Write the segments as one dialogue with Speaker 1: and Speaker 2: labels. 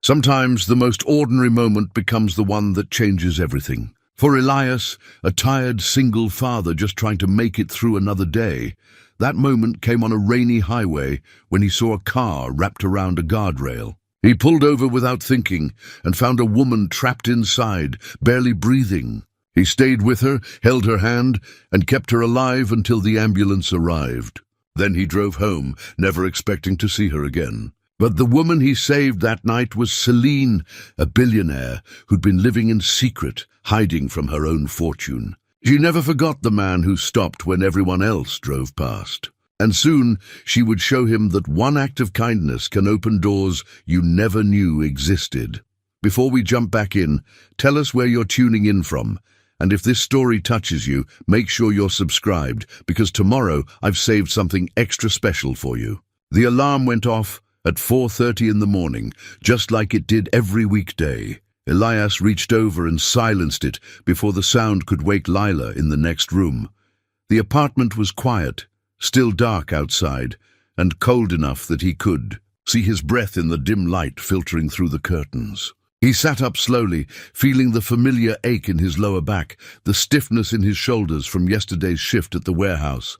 Speaker 1: Sometimes the most ordinary moment becomes the one that changes everything. For Elias, a tired single father just trying to make it through another day, that moment came on a rainy highway when he saw a car wrapped around a guardrail. He pulled over without thinking and found a woman trapped inside, barely breathing. He stayed with her, held her hand, and kept her alive until the ambulance arrived. Then he drove home, never expecting to see her again. But the woman he saved that night was Celine, a billionaire who'd been living in secret, hiding from her own fortune. She never forgot the man who stopped when everyone else drove past. And soon she would show him that one act of kindness can open doors you never knew existed. Before we jump back in, tell us where you're tuning in from. And if this story touches you, make sure you're subscribed, because tomorrow I've saved something extra special for you. The alarm went off at 4:30 in the morning, just like it did every weekday. Elias reached over and silenced it before the sound could wake Lila in the next room. The apartment was quiet, still dark outside, and cold enough that he could see his breath in the dim light filtering through the curtains. He sat up slowly, feeling the familiar ache in his lower back, the stiffness in his shoulders from yesterday's shift at the warehouse.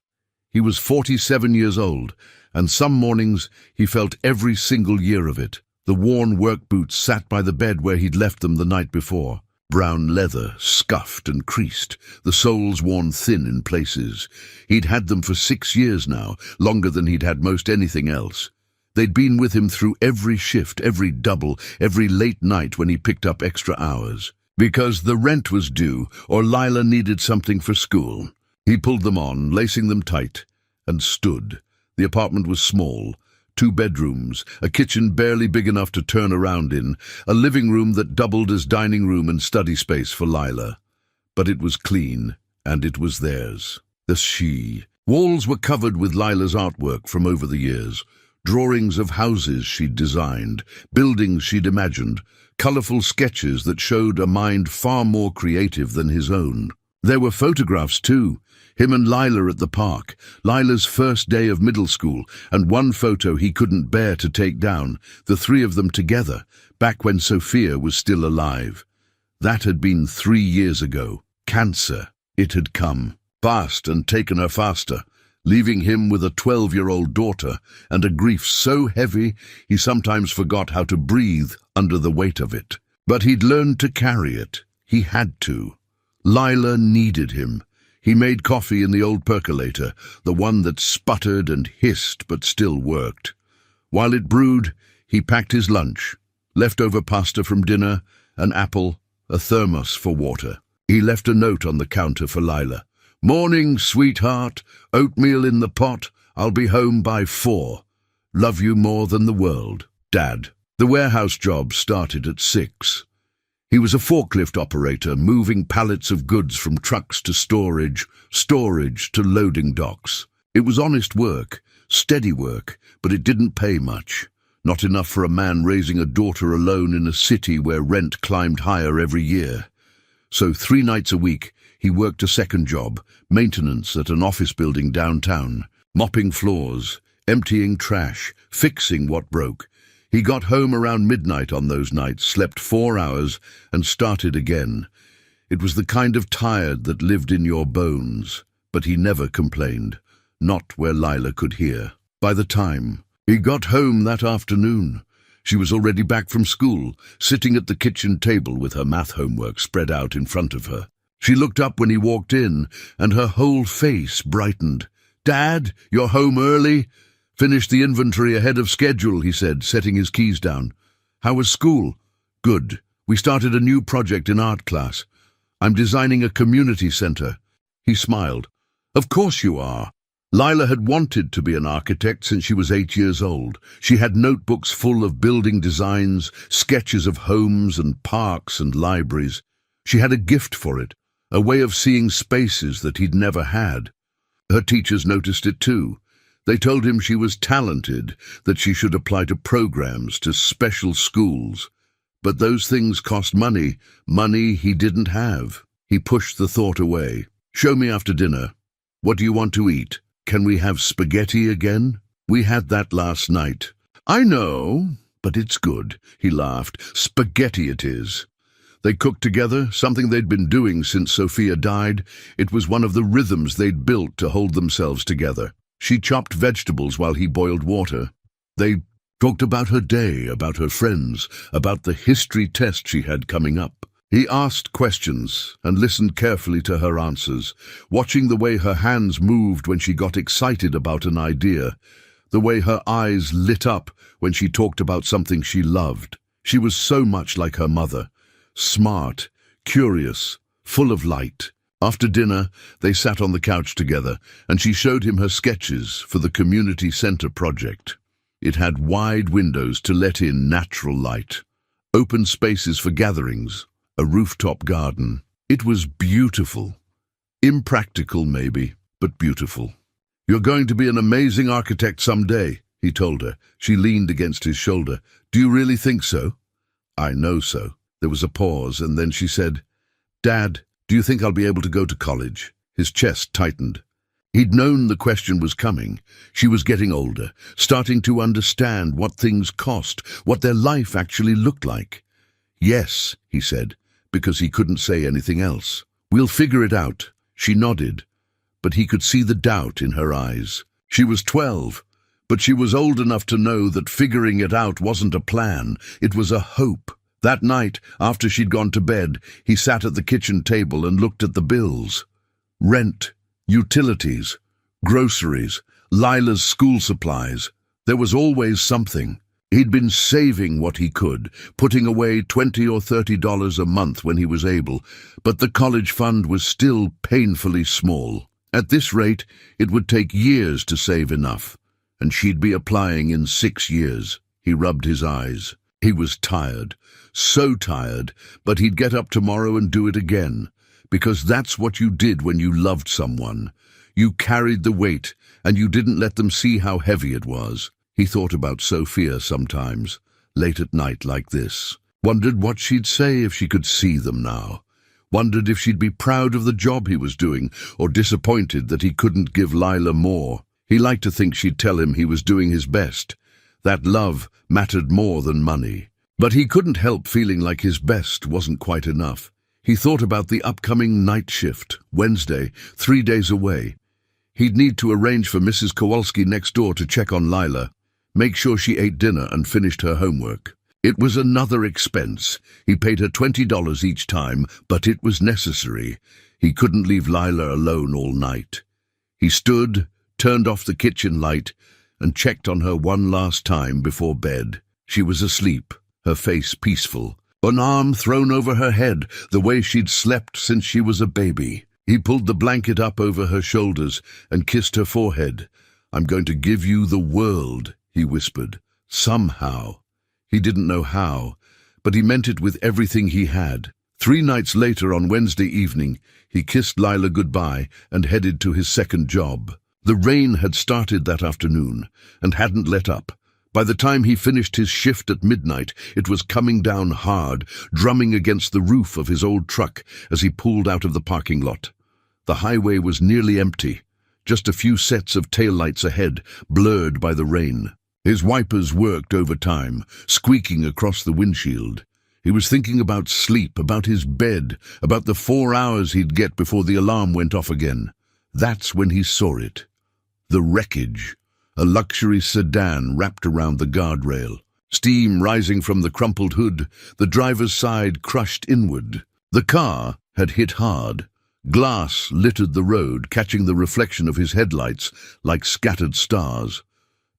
Speaker 1: He was 47 years old, and some mornings he felt every single year of it. The worn work boots sat by the bed where he'd left them the night before. Brown leather, scuffed and creased, the soles worn thin in places. He'd had them for 6 years now, longer than he'd had most anything else. They'd been with him through every shift, every double, every late night when he picked up extra hours. Because the rent was due, or Lila needed something for school. He pulled them on, lacing them tight, and stood. The apartment was small. 2 bedrooms, a kitchen barely big enough to turn around in, a living room that doubled as dining room and study space for Lila. But it was clean, and it was theirs. The she. Walls were covered with Lila's artwork from over the years. Drawings of houses she'd designed, buildings she'd imagined, colorful sketches that showed a mind far more creative than his own. There were photographs too. Him and Lila at the park, Lila's first day of middle school, and one photo he couldn't bear to take down, the 3 of them together, back when Sophia was still alive. That had been 3 years ago. Cancer. It had come, fast and taken her faster, leaving him with a 12-year-old daughter and a grief so heavy he sometimes forgot how to breathe under the weight of it. But he'd learned to carry it. He had to. Lila needed him. He made coffee in the old percolator, the one that sputtered and hissed but still worked. While it brewed, he packed his lunch, leftover pasta from dinner, an apple, a thermos for water. He left a note on the counter for Lila. "Morning, sweetheart, oatmeal in the pot, I'll be home by 4. Love you more than the world, Dad." The warehouse job started at 6. He was a forklift operator, moving pallets of goods from trucks to storage to loading docks. It was honest work, steady work, but it didn't pay much. Not enough for a man raising a daughter alone in a city where rent climbed higher every year. So 3 nights a week, he worked a second job, maintenance at an office building downtown, mopping floors, emptying trash, fixing what broke. He got home around midnight on those nights, slept 4 hours, and started again. It was the kind of tired that lived in your bones, but he never complained, not where Lila could hear. By the time he got home that afternoon, she was already back from school, sitting at the kitchen table with her math homework spread out in front of her. She looked up when he walked in, and her whole face brightened. "Dad, you're home early?" "Finished the inventory ahead of schedule," he said, setting his keys down. "How was school?" "Good. We started a new project in art class. I'm designing a community center." He smiled. "Of course you are." Lila had wanted to be an architect since she was 8 years old. She had notebooks full of building designs, sketches of homes and parks and libraries. She had a gift for it, a way of seeing spaces that he'd never had. Her teachers noticed it too. They told him she was talented, that she should apply to programs, to special schools. But those things cost money he didn't have. He pushed the thought away. "Show me after dinner. What do you want to eat? Can we have spaghetti again? We had that last night." "I know, But it's good, he laughed. Spaghetti it is. They cooked together, something they'd been doing since Sophia died. It was one of the rhythms they'd built to hold themselves together. She chopped vegetables while he boiled water. They talked about her day, about her friends, about the history test she had coming up. He asked questions and listened carefully to her answers, watching the way her hands moved when she got excited about an idea, the way her eyes lit up when she talked about something she loved. She was so much like her mother. Smart, curious, full of light. After dinner, they sat on the couch together, and she showed him her sketches for the community center project. It had wide windows to let in natural light, open spaces for gatherings, a rooftop garden. It was beautiful. Impractical, maybe, but beautiful. "You're going to be an amazing architect someday," he told her. She leaned against his shoulder. "Do you really think so?" "I know so." There was a pause, and then she said, "Dad, do you think I'll be able to go to college?" His chest tightened. He'd known the question was coming. She was getting older, starting to understand what things cost, what their life actually looked like. "Yes," he said, because he couldn't say anything else. "We'll figure it out." She nodded, but he could see the doubt in her eyes. She was 12, but she was old enough to know that figuring it out wasn't a plan, it was a hope. That night, after she'd gone to bed, he sat at the kitchen table and looked at the bills. Rent, utilities, groceries, Lila's school supplies. There was always something. He'd been saving what he could, putting away $20 or $30 a month when he was able, but the college fund was still painfully small. At this rate, it would take years to save enough, and she'd be applying in 6 years. He rubbed his eyes. He was tired, so tired, but he'd get up tomorrow and do it again, because that's what you did when you loved someone. You carried the weight, and you didn't let them see how heavy it was. He thought about Sophia sometimes, late at night like this. Wondered what she'd say if she could see them now. Wondered if she'd be proud of the job he was doing, or disappointed that he couldn't give Lila more. He liked to think she'd tell him he was doing his best, that love mattered more than money. But he couldn't help feeling like his best wasn't quite enough. He thought about the upcoming night shift, Wednesday, 3 days away. He'd need to arrange for Mrs. Kowalski next door to check on Lila, make sure she ate dinner and finished her homework. It was another expense. He paid her $20 each time, but it was necessary. He couldn't leave Lila alone all night. He stood, turned off the kitchen light, and checked on her one last time before bed. She was asleep, her face peaceful, an arm thrown over her head, the way she'd slept since she was a baby. He pulled the blanket up over her shoulders and kissed her forehead. "I'm going to give you the world," he whispered. Somehow. He didn't know how, but he meant it with everything he had. 3 nights later, on Wednesday evening, he kissed Lila goodbye and headed to his second job. The rain had started that afternoon and hadn't let up. By the time he finished his shift at midnight, it was coming down hard, drumming against the roof of his old truck as he pulled out of the parking lot. The highway was nearly empty, just a few sets of taillights ahead, blurred by the rain. His wipers worked overtime, squeaking across the windshield. He was thinking about sleep, about his bed, about the 4 hours he'd get before the alarm went off again. That's when he saw it. The wreckage, a luxury sedan wrapped around the guardrail. Steam rising from the crumpled hood, the driver's side crushed inward. The car had hit hard. Glass littered the road, catching the reflection of his headlights like scattered stars.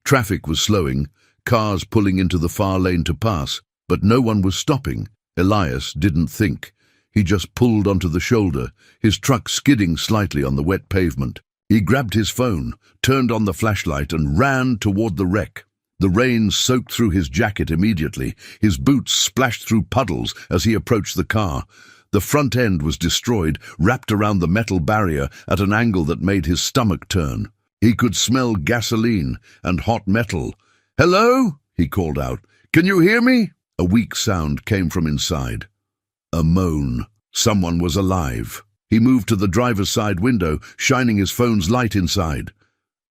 Speaker 1: Traffic was slowing, cars pulling into the far lane to pass, but no one was stopping. Elias didn't think. He just pulled onto the shoulder, his truck skidding slightly on the wet pavement. He grabbed his phone, turned on the flashlight, and ran toward the wreck. The rain soaked through his jacket immediately. His boots splashed through puddles as he approached the car. The front end was destroyed, wrapped around the metal barrier at an angle that made his stomach turn. He could smell gasoline and hot metal. "Hello?" he called out. "Can you hear me?" A weak sound came from inside. A moan. Someone was alive. He moved to the driver's side window, shining his phone's light inside.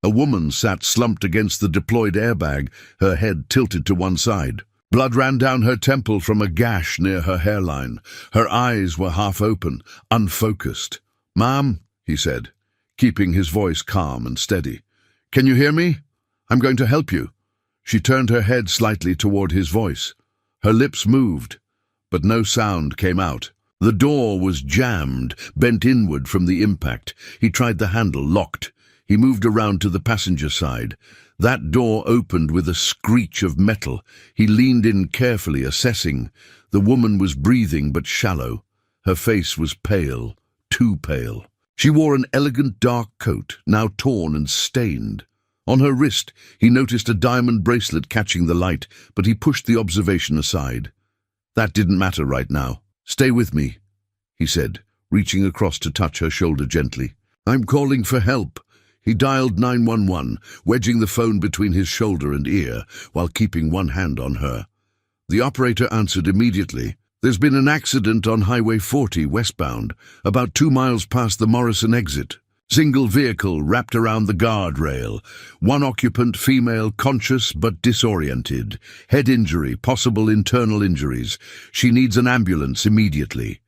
Speaker 1: A woman sat slumped against the deployed airbag, her head tilted to one side. Blood ran down her temple from a gash near her hairline. Her eyes were half open, unfocused. "Ma'am," he said, keeping his voice calm and steady. "Can you hear me? I'm going to help you." She turned her head slightly toward his voice. Her lips moved, but no sound came out. The door was jammed, bent inward from the impact. He tried the handle, locked. He moved around to the passenger side. That door opened with a screech of metal. He leaned in carefully, assessing. The woman was breathing but shallow. Her face was pale, too pale. She wore an elegant dark coat, now torn and stained. On her wrist, he noticed a diamond bracelet catching the light, but he pushed the observation aside. That didn't matter right now. "Stay with me," he said, reaching across to touch her shoulder gently. "I'm calling for help." He dialed 911, wedging the phone between his shoulder and ear, while keeping one hand on her. The operator answered immediately. "There's been an accident on Highway 40 westbound, about 2 miles past the Morrison exit. Single vehicle wrapped around the guardrail. One occupant, female, conscious but disoriented. Head injury, possible internal injuries. She needs an ambulance immediately."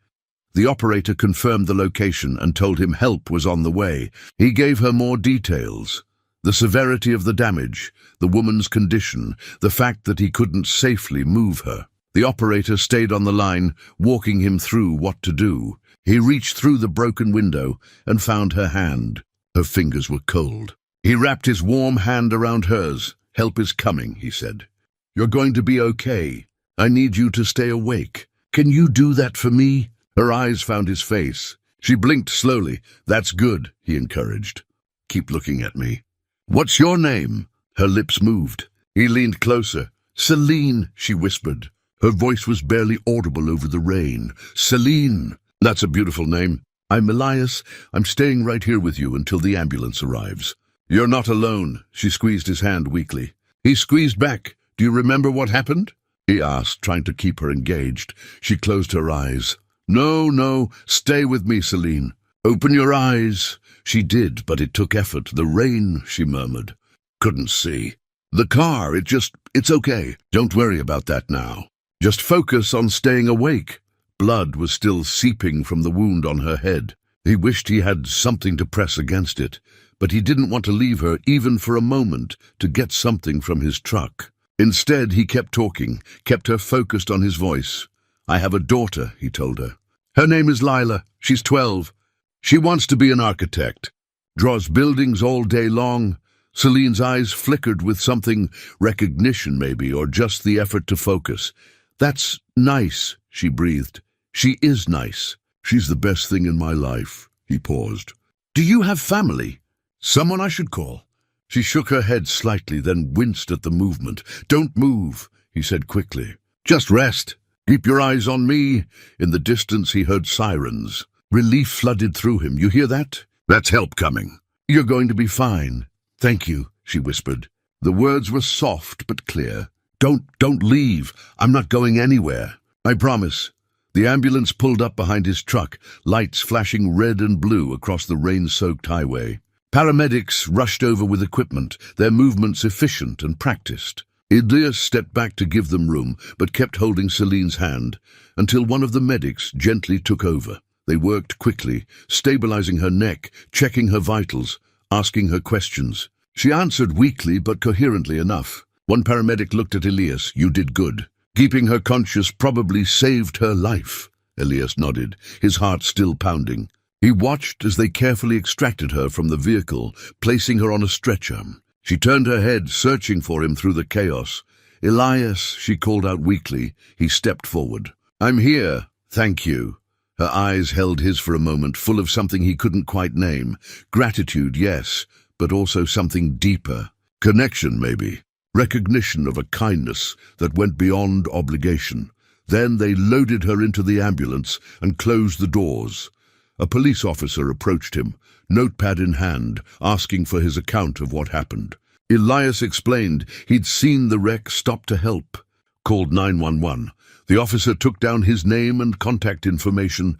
Speaker 1: The operator confirmed the location and told him help was on the way. He gave her more details. The severity of the damage, the woman's condition, the fact that he couldn't safely move her. The operator stayed on the line, walking him through what to do. He reached through the broken window and found her hand. Her fingers were cold. He wrapped his warm hand around hers. "Help is coming," he said. "You're going to be okay. I need you to stay awake. Can you do that for me?" Her eyes found his face. She blinked slowly. "That's good," he encouraged. "Keep looking at me." "What's your name?" Her lips moved. He leaned closer. "Celine," she whispered. Her voice was barely audible over the rain. "Celine. That's a beautiful name. I'm Elias. I'm staying right here with you until the ambulance arrives." "You're not alone." She squeezed his hand weakly. He squeezed back. "Do you remember what happened?" he asked, trying to keep her engaged. She closed her eyes. No, stay with me, Celine. Open your eyes." She did, but it took effort. "The rain," she murmured. "Couldn't see." "The car, it's okay. Don't worry about that now. Just focus on staying awake." Blood was still seeping from the wound on her head. He wished he had something to press against it, but he didn't want to leave her even for a moment to get something from his truck. Instead, he kept talking, kept her focused on his voice. "I have a daughter," he told her. "Her name is Lila. She's 12. She wants to be an architect. Draws buildings all day long." Celine's eyes flickered with something, recognition maybe, or just the effort to focus. "That's nice," she breathed. "She is nice. She's the best thing in my life." He paused. "Do you have family? Someone I should call?" She shook her head slightly, then winced at the movement. "Don't move," he said quickly. "Just rest. Keep your eyes on me." In the distance he heard sirens. Relief flooded through him. "You hear that? That's help coming." "You're going to be fine." "Thank you," she whispered. The words were soft but clear. Don't leave. I'm not going anywhere. I promise." The ambulance pulled up behind his truck, lights flashing red and blue across the rain-soaked highway. Paramedics rushed over with equipment, their movements efficient and practiced. Elias stepped back to give them room, but kept holding Celine's hand, until one of the medics gently took over. They worked quickly, stabilizing her neck, checking her vitals, asking her questions. She answered weakly but coherently enough. One paramedic looked at Elias. "You did good. Keeping her conscious probably saved her life." Elias nodded, his heart still pounding. He watched as they carefully extracted her from the vehicle, placing her on a stretcher. She turned her head, searching for him through the chaos. "Elias," she called out weakly. He stepped forward. "I'm here. Thank you." Her eyes held his for a moment, full of something he couldn't quite name. Gratitude, yes, but also something deeper. Connection, maybe. Recognition of a kindness that went beyond obligation. Then they loaded her into the ambulance and closed the doors. A police officer approached him, notepad in hand, asking for his account of what happened. Elias explained he'd seen the wreck, stopped to help, called 911. The officer took down his name and contact information,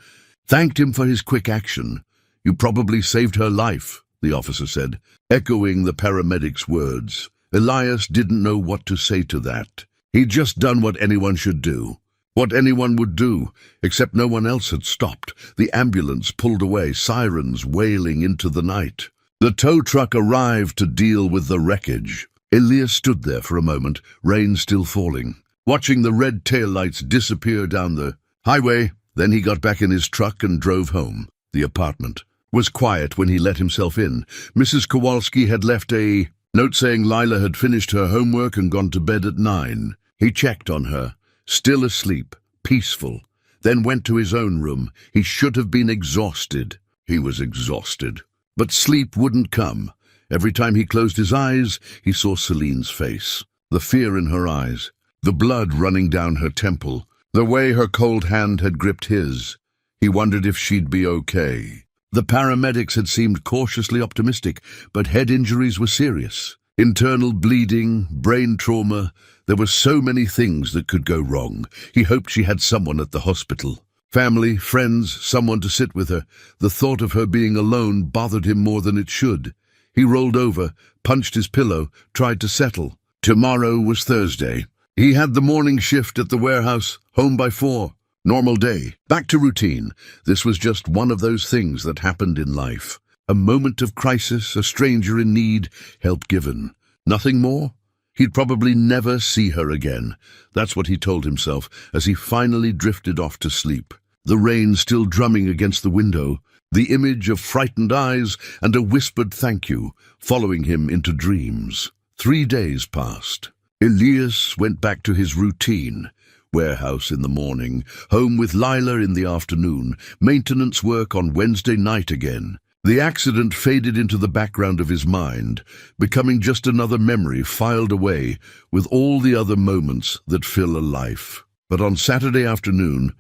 Speaker 1: thanked him for his quick action. "You probably saved her life," the officer said, echoing the paramedic's words. Elias didn't know what to say to that. He'd just done what anyone should do. What anyone would do, except no one else had stopped. The ambulance pulled away, sirens wailing into the night. The tow truck arrived to deal with the wreckage. Elias stood there for a moment, rain still falling, watching the red taillights disappear down the highway. Then he got back in his truck and drove home. The apartment was quiet when he let himself in. Mrs. Kowalski had left a note saying Lila had finished her homework and gone to bed at 9. He checked on her, still asleep, peaceful, then went to his own room. He should have been exhausted. He was exhausted. But sleep wouldn't come. Every time he closed his eyes, he saw Celine's face, the fear in her eyes, the blood running down her temple, the way her cold hand had gripped his. He wondered if she'd be okay. The paramedics had seemed cautiously optimistic, but head injuries were serious. Internal bleeding, brain trauma. There were so many things that could go wrong. He hoped she had someone at the hospital. Family, friends, someone to sit with her. The thought of her being alone bothered him more than it should. He rolled over, punched his pillow, tried to settle. Tomorrow was Thursday. He had the morning shift at the warehouse, home by 4. Normal day, back to routine. This was just one of those things that happened in life. A moment of crisis, a stranger in need, help given. Nothing more? He'd probably never see her again. That's what he told himself as he finally drifted off to sleep. The rain still drumming against the window, the image of frightened eyes and a whispered thank you following him into dreams. 3 days passed. Elias went back to his routine. Warehouse in the morning, home with Lila in the afternoon, maintenance work on Wednesday night again. The accident faded into the background of his mind, becoming just another memory filed away with all the other moments that fill a life. But on Saturday afternoon,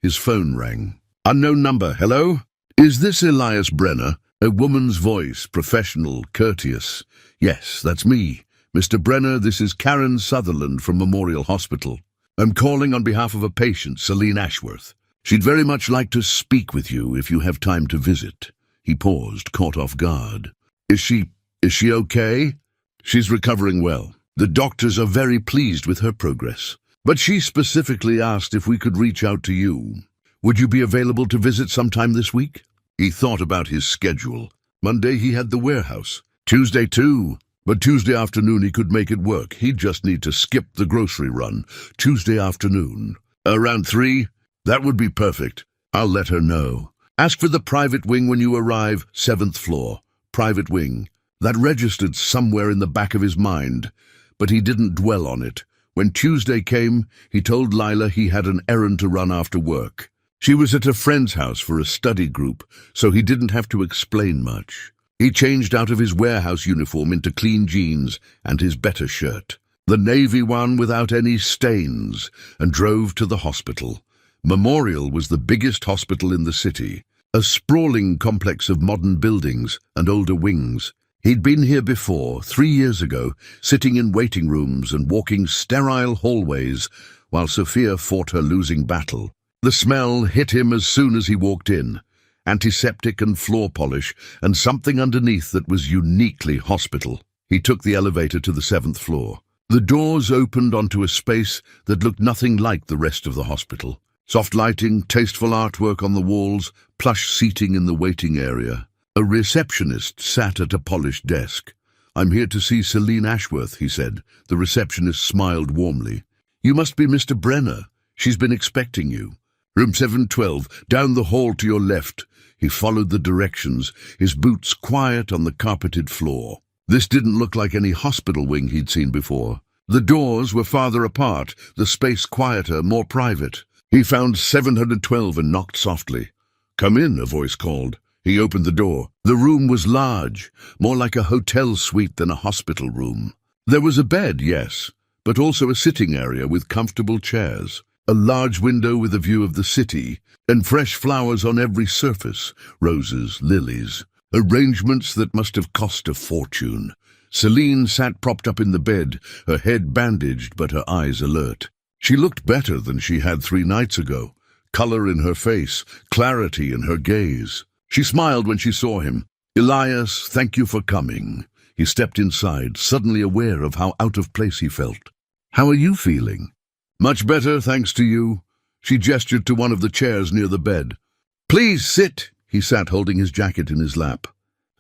Speaker 1: his phone rang. Unknown number, hello? Is this Elias Brenner? A woman's voice, professional, courteous. Yes, that's me. Mr. Brenner, this is Karen Sutherland from Memorial Hospital. I'm calling on behalf of a patient, Celine Ashworth. She'd very much like to speak with you if you have time to visit. He paused, caught off guard. Is she okay? She's recovering well. The doctors are very pleased with her progress. But she specifically asked if we could reach out to you. Would you be available to visit sometime this week? He thought about his schedule. Monday he had the warehouse. Tuesday too. But Tuesday afternoon he could make it work. He'd just need to skip the grocery run. Tuesday afternoon. Around 3? That would be perfect. I'll let her know. Ask for the private wing when you arrive, 7th floor. Private wing. That registered somewhere in the back of his mind, but he didn't dwell on it. When Tuesday came, he told Lila he had an errand to run after work. She was at a friend's house for a study group, so he didn't have to explain much. He changed out of his warehouse uniform into clean jeans and his better shirt, the navy one without any stains, and drove to the hospital. Memorial was the biggest hospital in the city, a sprawling complex of modern buildings and older wings. He'd been here before, 3 years ago, sitting in waiting rooms and walking sterile hallways while Sophia fought her losing battle. The smell hit him as soon as he walked in. Antiseptic and floor polish, and something underneath that was uniquely hospital. He took the elevator to the 7th floor. The doors opened onto a space that looked nothing like the rest of the hospital. Soft lighting, tasteful artwork on the walls, plush seating in the waiting area. A receptionist sat at a polished desk. "I'm here to see Celine Ashworth," he said. The receptionist smiled warmly. "You must be Mr. Brenner. She's been expecting you. Room 712, down the hall to your left." He followed the directions, his boots quiet on the carpeted floor. This didn't look like any hospital wing he'd seen before. The doors were farther apart, the space quieter, more private. He found 712 and knocked softly. "Come in," a voice called. He opened the door. The room was large, more like a hotel suite than a hospital room. There was a bed, yes, but also a sitting area with comfortable chairs. A large window with a view of the city, and fresh flowers on every surface, roses, lilies, arrangements that must have cost a fortune. Celine sat propped up in the bed, her head bandaged but her eyes alert. She looked better than she had 3 nights ago, color in her face, clarity in her gaze. She smiled when she saw him. "Elias, thank you for coming." He stepped inside, suddenly aware of how out of place he felt. How are you feeling? Much better, thanks to you. She gestured to one of the chairs near the bed. Please sit. He sat holding his jacket in his lap.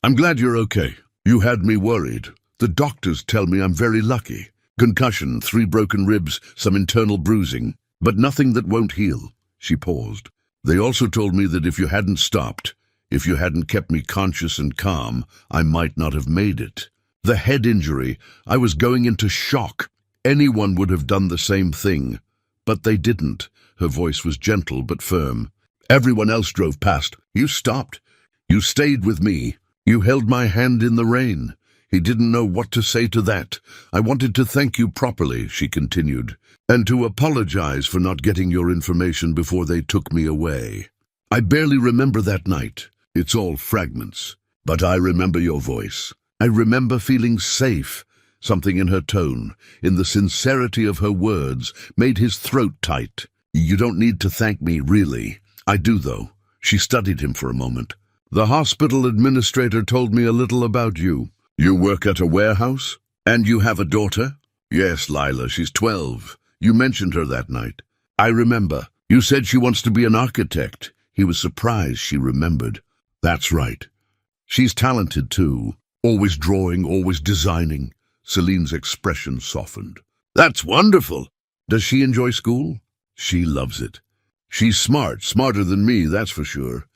Speaker 1: I'm glad you're okay. You had me worried. The doctors tell me I'm very lucky. Concussion, 3 broken ribs, some internal bruising, but nothing that won't heal. She paused. They also told me that if you hadn't stopped, if you hadn't kept me conscious and calm, I might not have made it. The head injury, I was going into shock. Anyone would have done the same thing. But they didn't. Her voice was gentle but firm. Everyone else drove past. You stopped. You stayed with me. You held my hand in the rain. He didn't know what to say to that. I wanted to thank you properly, she continued, and to apologize for not getting your information before they took me away. I barely remember that night. It's all fragments. But I remember your voice. I remember feeling safe. Something in her tone, in the sincerity of her words, made his throat tight. You don't need to thank me, really. I do, though. She studied him for a moment. The hospital administrator told me a little about you. You work at a warehouse? And you have a daughter? Yes, Lila, she's 12. You mentioned her that night. I remember. You said she wants to be an architect. He was surprised she remembered. That's right. She's talented, too. Always drawing, always designing. Celine's expression softened. That's wonderful. Does she enjoy school? She loves it. She's smart, smarter than me, that's for sure.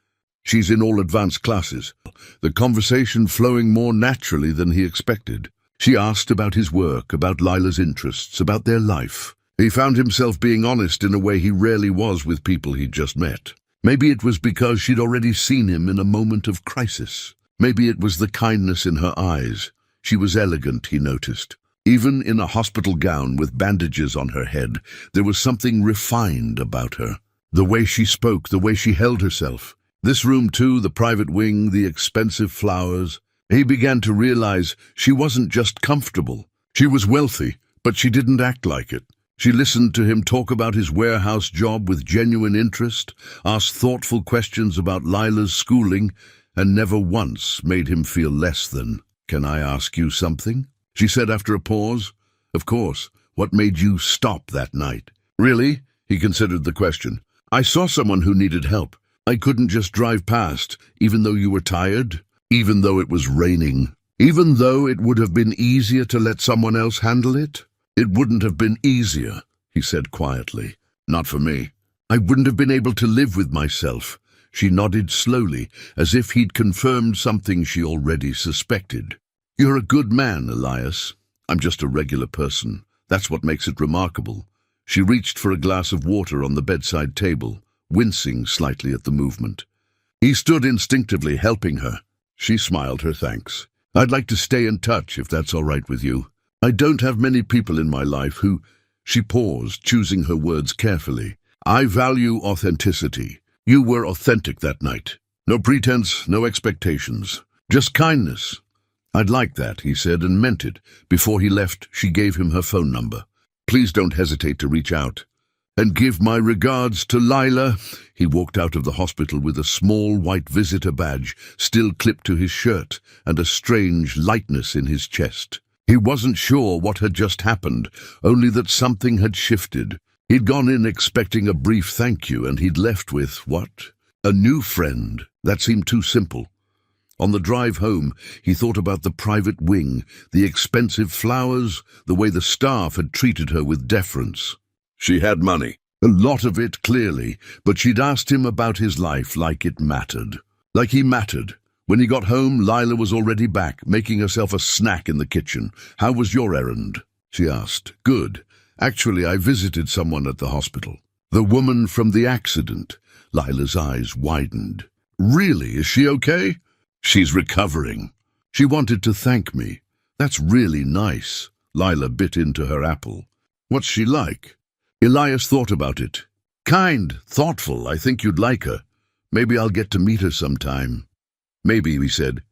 Speaker 1: She's in all advanced classes, the conversation flowing more naturally than he expected. She asked about his work, about Lila's interests, about their life. He found himself being honest in a way he rarely was with people he'd just met. Maybe it was because she'd already seen him in a moment of crisis. Maybe it was the kindness in her eyes. She was elegant, he noticed. Even in a hospital gown with bandages on her head, there was something refined about her. The way she spoke, the way she held herself. This room too, the private wing, the expensive flowers. He began to realize she wasn't just comfortable. She was wealthy, but she didn't act like it. She listened to him talk about his warehouse job with genuine interest, asked thoughtful questions about Lila's schooling, and never once made him feel less than. Can I ask you something? She said after a pause. Of course. What made you stop that night? Really? He considered the question. I saw someone who needed help. I couldn't just drive past, even though you were tired, even though it was raining, even though it would have been easier to let someone else handle it. It wouldn't have been easier, he said quietly. Not for me. I wouldn't have been able to live with myself. She nodded slowly, as if he'd confirmed something she already suspected. You're a good man, Elias. I'm just a regular person. That's what makes it remarkable. She reached for a glass of water on the bedside table, wincing slightly at the movement. He stood instinctively, helping her. She smiled her thanks. I'd like to stay in touch, if that's all right with you. I don't have many people in my life who... She paused, choosing her words carefully. I value authenticity. You were authentic that night. No pretense, no expectations. Just kindness. I'd like that, he said, and meant it. Before he left, she gave him her phone number. Please don't hesitate to reach out. And give my regards to Lila. He walked out of the hospital with a small white visitor badge still clipped to his shirt and a strange lightness in his chest. He wasn't sure what had just happened, only that something had shifted. He'd gone in expecting a brief thank you, and he'd left with, what? A new friend. That seemed too simple. On the drive home, he thought about the private wing, the expensive flowers, the way the staff had treated her with deference. She had money, a lot of it clearly, but she'd asked him about his life like it mattered. Like he mattered. When he got home, Lila was already back, making herself a snack in the kitchen. How was your errand? She asked. Good. Actually, I visited someone at the hospital. The woman from the accident. Lila's eyes widened. Really? Is she okay? She's recovering. She wanted to thank me. That's really nice. Lila bit into her apple. What's she like? Elias thought about it. Kind, thoughtful. I think you'd like her. Maybe I'll get to meet her sometime. Maybe, he said,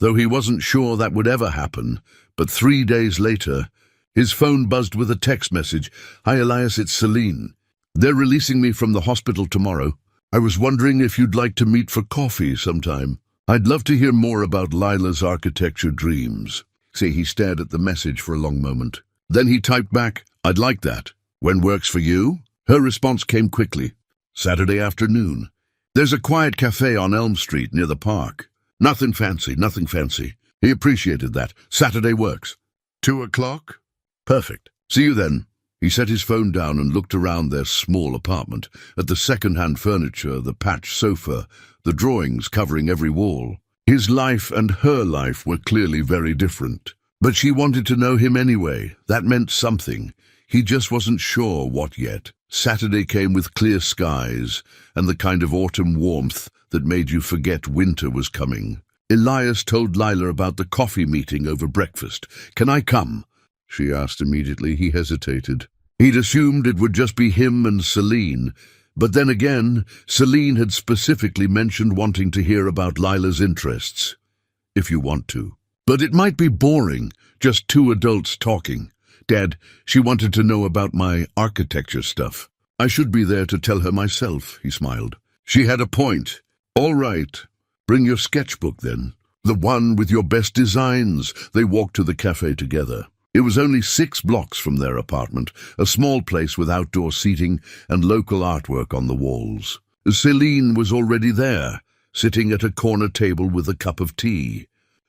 Speaker 1: though he wasn't sure that would ever happen. But 3 days later, his phone buzzed with a text message. Hi, Elias, it's Celine. They're releasing me from the hospital tomorrow. I was wondering if you'd like to meet for coffee sometime. I'd love to hear more about Lila's architecture dreams. See, he stared at the message for a long moment. Then he typed back, I'd like that. When works for you? Her response came quickly. Saturday afternoon. There's a quiet cafe on Elm Street near the park. Nothing fancy, nothing fancy. He appreciated that. Saturday works. 2 o'clock? Perfect. See you then. He set his phone down and looked around their small apartment, at the second-hand furniture, the patch sofa, the drawings covering every wall. His life and her life were clearly very different. But she wanted to know him anyway. That meant something. He just wasn't sure what yet. Saturday came with clear skies and the kind of autumn warmth that made you forget winter was coming. Elias told Lila about the coffee meeting over breakfast. "Can I come?" she asked immediately. He hesitated. He'd assumed it would just be him and Celine, but then again, Celine had specifically mentioned wanting to hear about Lila's interests. "If you want to. But it might be boring, just two adults talking. Dad, she wanted to know about my architecture stuff. I should be there to tell her myself," he smiled. She had a point. "All right. Bring your sketchbook then. The one with your best designs." They walked to the cafe together. It was only 6 blocks from their apartment, a small place with outdoor seating and local artwork on the walls. Celine was already there, sitting at a corner table with a cup of tea.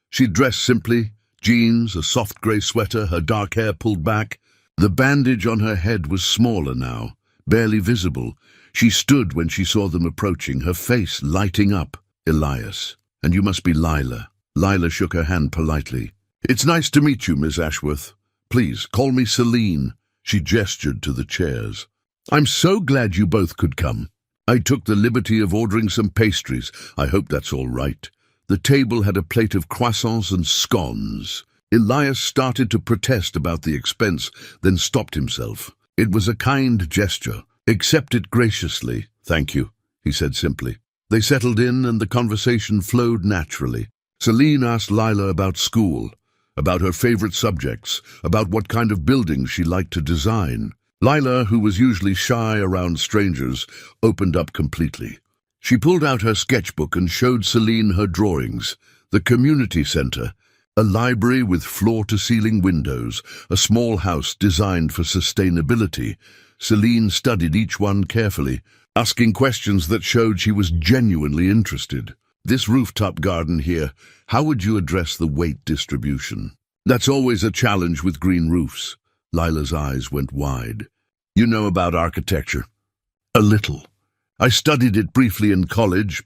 Speaker 1: She dressed simply, jeans, a soft grey sweater, her dark hair pulled back. The bandage on her head was smaller now, barely visible. She stood when she saw them approaching, her face lighting up. "Elias, and you must be Lila." Lila shook her hand politely. "It's nice to meet you, Miss Ashworth. Please, call me Celine." She gestured to the chairs. "I'm so glad you both could come. I took the liberty of ordering some pastries. I hope that's all right." The table had a plate of croissants and scones. Elias started to protest about the expense, then stopped himself. It was a kind gesture. "Accept it graciously, thank you," he said simply. They settled in and the conversation flowed naturally. Celine asked Lila about school, about her favorite subjects, about what kind of buildings she liked to design. Lila, who was usually shy around strangers, opened up completely. She pulled out her sketchbook and showed Celine her drawings. The community center, a library with floor-to-ceiling windows, a small house designed for sustainability. Celine studied each one carefully, asking questions that showed she was genuinely interested. "This rooftop garden here, how would you address the weight distribution?" "That's always a challenge with green roofs." Lila's eyes went wide. "You know about architecture?" "A little. I studied it briefly in college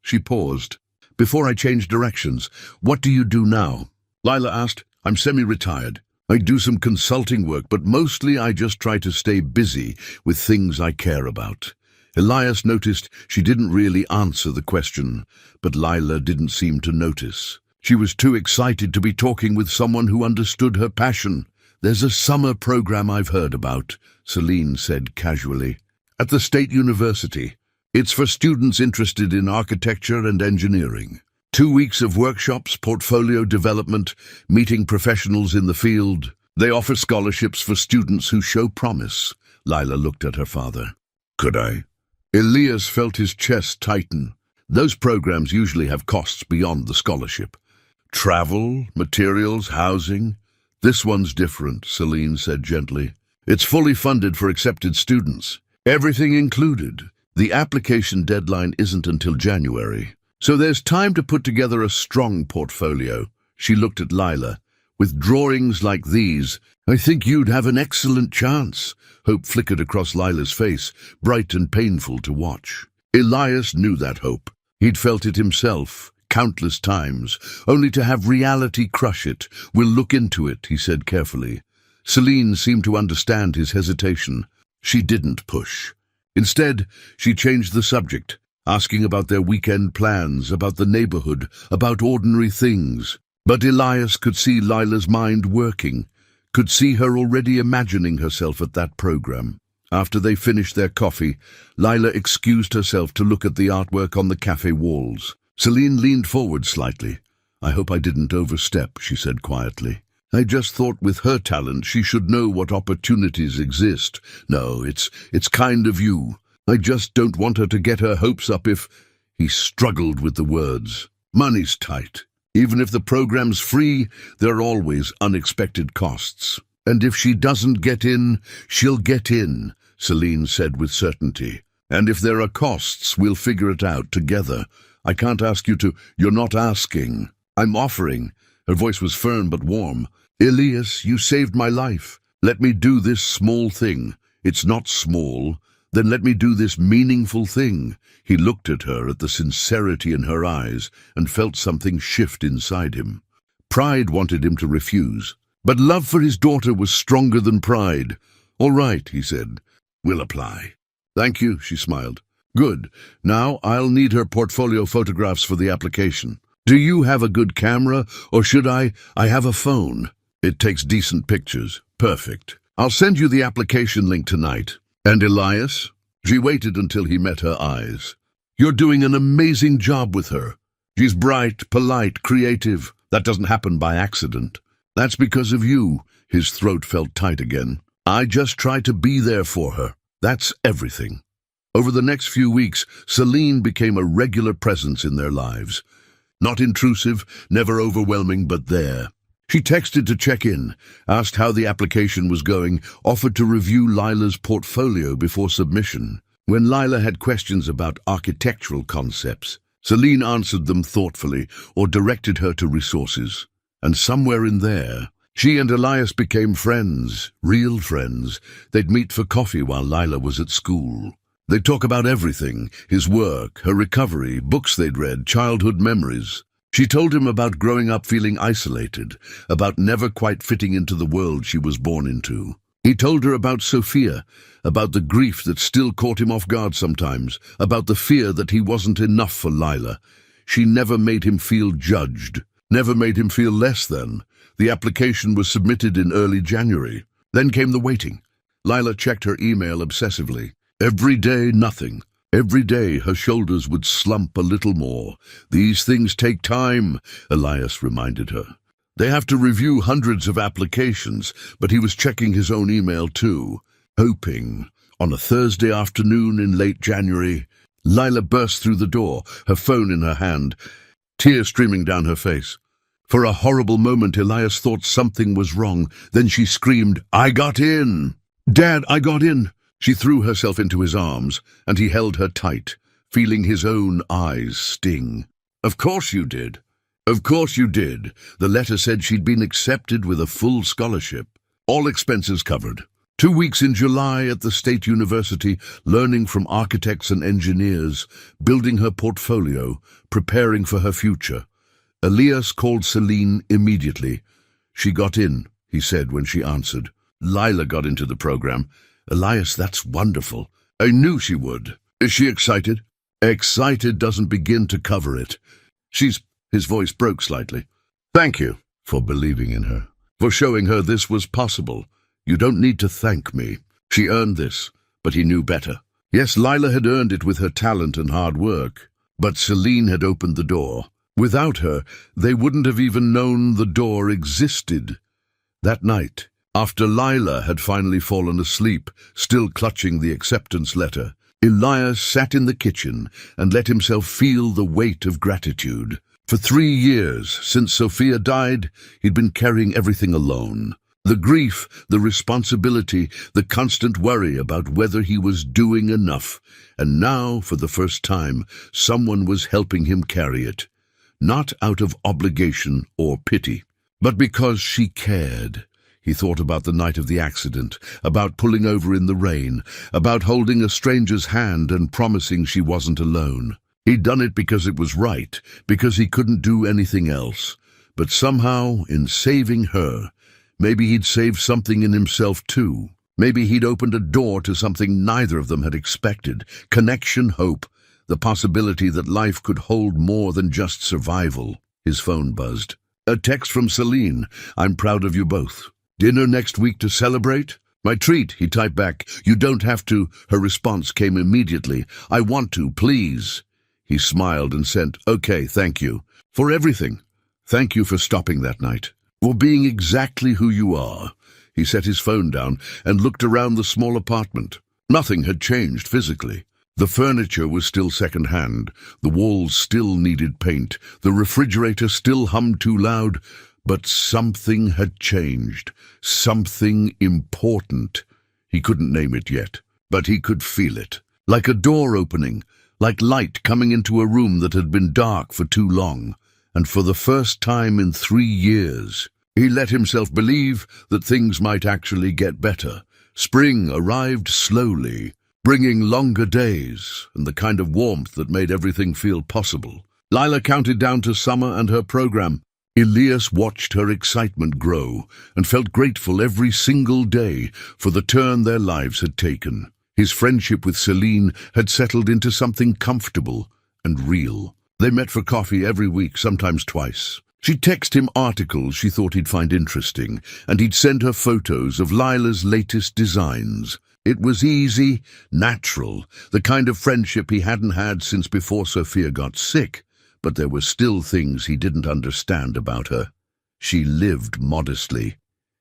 Speaker 1: She paused. "Before I changed directions. What do you do now?" Lila asked. "I'm semi-retired. I do some consulting work, but mostly I just try to stay busy with things I care about." Elias noticed she didn't really answer the question, but Lila didn't seem to notice. She was too excited to be talking with someone who understood her passion. "There's a summer program I've heard about," Celine said casually. "At the State University. It's for students interested in architecture and engineering. 2 weeks of workshops, portfolio development, meeting professionals in the field. They offer scholarships for students who show promise." Lila looked at her father. "Could I?" Elias felt his chest tighten. Those programs usually have costs beyond the scholarship. Travel, materials, housing. "This one's different," Celine said gently. "It's fully funded for accepted students. Everything included. The application deadline isn't until January. So there's time to put together a strong portfolio." She looked at Lila. "With drawings like these, I think you'd have an excellent chance." Hope flickered across Lila's face, bright and painful to watch. Elias knew that hope. He'd felt it himself, countless times, only to have reality crush it. "We'll look into it," he said carefully. Celine seemed to understand his hesitation. She didn't push. Instead, she changed the subject, asking about their weekend plans, about the neighborhood, about ordinary things. But Elias could see Lila's mind working, could see her already imagining herself at that program. After they finished their coffee, Lila excused herself to look at the artwork on the cafe walls. Celine leaned forward slightly. "I hope I didn't overstep," she said quietly. "I just thought with her talent she should know what opportunities exist. No, it's kind of you. I just don't want her to get her hopes up if—" He struggled with the words. "Money's tight. Even if the program's free, there are always unexpected costs." And if she doesn't get in, she'll get in, Celine said with certainty. And if there are costs, we'll figure it out together. I can't ask you to. You're not asking. I'm offering. Her voice was firm but warm. Elias, you saved my life. Let me do this small thing. It's not small. Then let me do this meaningful thing. He looked at her, at the sincerity in her eyes, and felt something shift inside him. Pride wanted him to refuse. But love for his daughter was stronger than pride. All right, he said. We'll apply. Thank you, she smiled. Good. Now I'll need her portfolio photographs for the application. Do you have a good camera, or should I? I have a phone. It takes decent pictures. Perfect. I'll send you the application link tonight. And Elias? She waited until he met her eyes. You're doing an amazing job with her. She's bright, polite, creative. That doesn't happen by accident. That's because of you. His throat felt tight again. I just try to be there for her. That's everything. Over the next few weeks, Celine became a regular presence in their lives. Not intrusive, never overwhelming, but there. She texted to check in, asked how the application was going, offered to review Lila's portfolio before submission. When Lila had questions about architectural concepts, Celine answered them thoughtfully or directed her to resources. And somewhere in there, she and Elias became friends, real friends. They'd meet for coffee while Lila was at school. They'd talk about everything, his work, her recovery, books they'd read, childhood memories. She told him about growing up feeling isolated, about never quite fitting into the world she was born into. He told her about Sophia, about the grief that still caught him off guard sometimes, about the fear that he wasn't enough for Lila. She never made him feel judged, never made him feel less than. The application was submitted in early January. Then came the waiting. Lila checked her email obsessively. Every day, nothing. Every day, her shoulders would slump a little more. These things take time, Elias reminded her. They have to review hundreds of applications, but he was checking his own email too, hoping. On a Thursday afternoon in late January, Lila burst through the door, her phone in her hand, tears streaming down her face. For a horrible moment, Elias thought something was wrong. Then she screamed, "I got in! Dad, I got in!" She threw herself into his arms, and he held her tight, feeling his own eyes sting. "Of course you did. Of course you did." The letter said she'd been accepted with a full scholarship. All expenses covered. 2 weeks in July at the State University, learning from architects and engineers, building her portfolio, preparing for her future. Elias called Celine immediately. "She got in," he said when she answered. "Lila got into the program." "Elias, that's wonderful. I knew she would." "Is she excited?" "Excited doesn't begin to cover it. She's..." His voice broke slightly. "Thank you for believing in her, for showing her this was possible. You don't need to thank me. She earned this," but he knew better. Yes, Lila had earned it with her talent and hard work, but Celine had opened the door. Without her, they wouldn't have even known the door existed. That night, after Lila had finally fallen asleep, still clutching the acceptance letter, Elias sat in the kitchen and let himself feel the weight of gratitude. For 3 years, since Sophia died, he'd been carrying everything alone. The grief, the responsibility, the constant worry about whether he was doing enough. And now, for the first time, someone was helping him carry it. Not out of obligation or pity, but because she cared. He thought about the night of the accident, about pulling over in the rain, about holding a stranger's hand and promising she wasn't alone. He'd done it because it was right, because he couldn't do anything else. But somehow, in saving her, maybe he'd saved something in himself too. Maybe he'd opened a door to something neither of them had expected. Connection, hope, the possibility that life could hold more than just survival. His phone buzzed. A text from Celine. "I'm proud of you both. Dinner next week to celebrate?" "My treat," he typed back. "You don't have to." Her response came immediately. "I want to, please." He smiled and sent, "Okay, thank you. For everything. Thank you for stopping that night. For being exactly who you are." He set his phone down and looked around the small apartment. Nothing had changed physically. The furniture was still second-hand. The walls still needed paint. The refrigerator still hummed too loud. But something had changed, something important. He couldn't name it yet, but he could feel it. Like a door opening, like light coming into a room that had been dark for too long. And for the first time in 3 years, he let himself believe that things might actually get better. Spring arrived slowly, bringing longer days and the kind of warmth that made everything feel possible. Lila counted down to summer and her program. Elias watched her excitement grow and felt grateful every single day for the turn their lives had taken. His friendship with Celine had settled into something comfortable and real. They met for coffee every week, sometimes twice. She'd text him articles she thought he'd find interesting, and he'd send her photos of Lila's latest designs. It was easy, natural, the kind of friendship he hadn't had since before Sophia got sick. But there were still things he didn't understand about her. She lived modestly.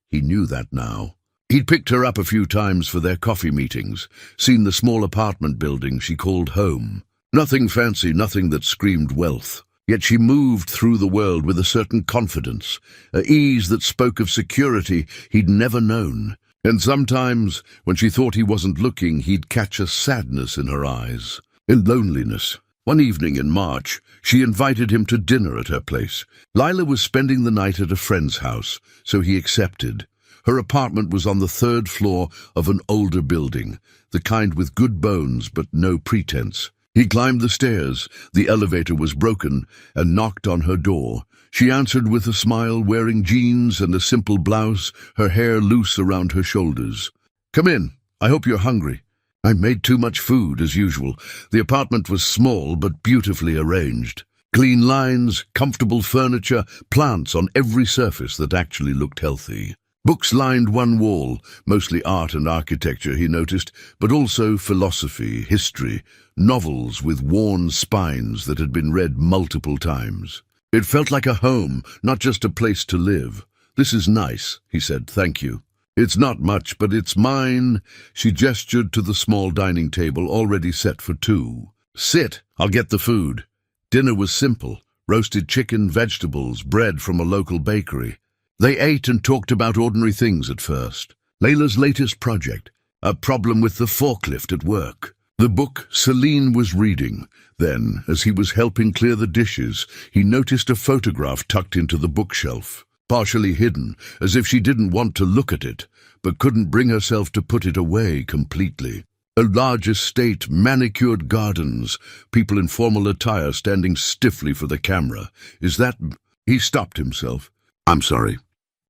Speaker 1: He knew that now. He'd picked her up a few times for their coffee meetings, seen the small apartment building she called home. Nothing fancy, nothing that screamed wealth. Yet she moved through the world with a certain confidence, an ease that spoke of security he'd never known. And sometimes, when she thought he wasn't looking, he'd catch a sadness in her eyes, a loneliness. One evening in March, she invited him to dinner at her place. Lila was spending the night at a friend's house, so he accepted. Her apartment was on the 3rd floor of an older building, the kind with good bones but no pretense. He climbed the stairs, the elevator was broken, and knocked on her door. She answered with a smile, wearing jeans and a simple blouse, her hair loose around her shoulders. "Come in. I hope you're hungry." "I made too much food, as usual." The apartment was small but beautifully arranged. Clean lines, comfortable furniture, plants on every surface that actually looked healthy. Books lined one wall, mostly art and architecture, he noticed, but also philosophy, history, novels with worn spines that had been read multiple times. It felt like a home, not just a place to live. "This is nice," he said, "thank you." "It's not much, but it's mine." She gestured to the small dining table already set for 2. "Sit, I'll get the food." Dinner was simple: roasted chicken, vegetables, bread from a local bakery. They ate and talked about ordinary things at first. Layla's latest project, a problem with the forklift at work. The book Celine was reading. Then, as he was helping clear the dishes, he noticed a photograph tucked into the bookshelf, partially hidden, as if she didn't want to look at it, but couldn't bring herself to put it away completely. A large estate, manicured gardens, people in formal attire standing stiffly for the camera. "Is that—" He stopped himself. "I'm sorry.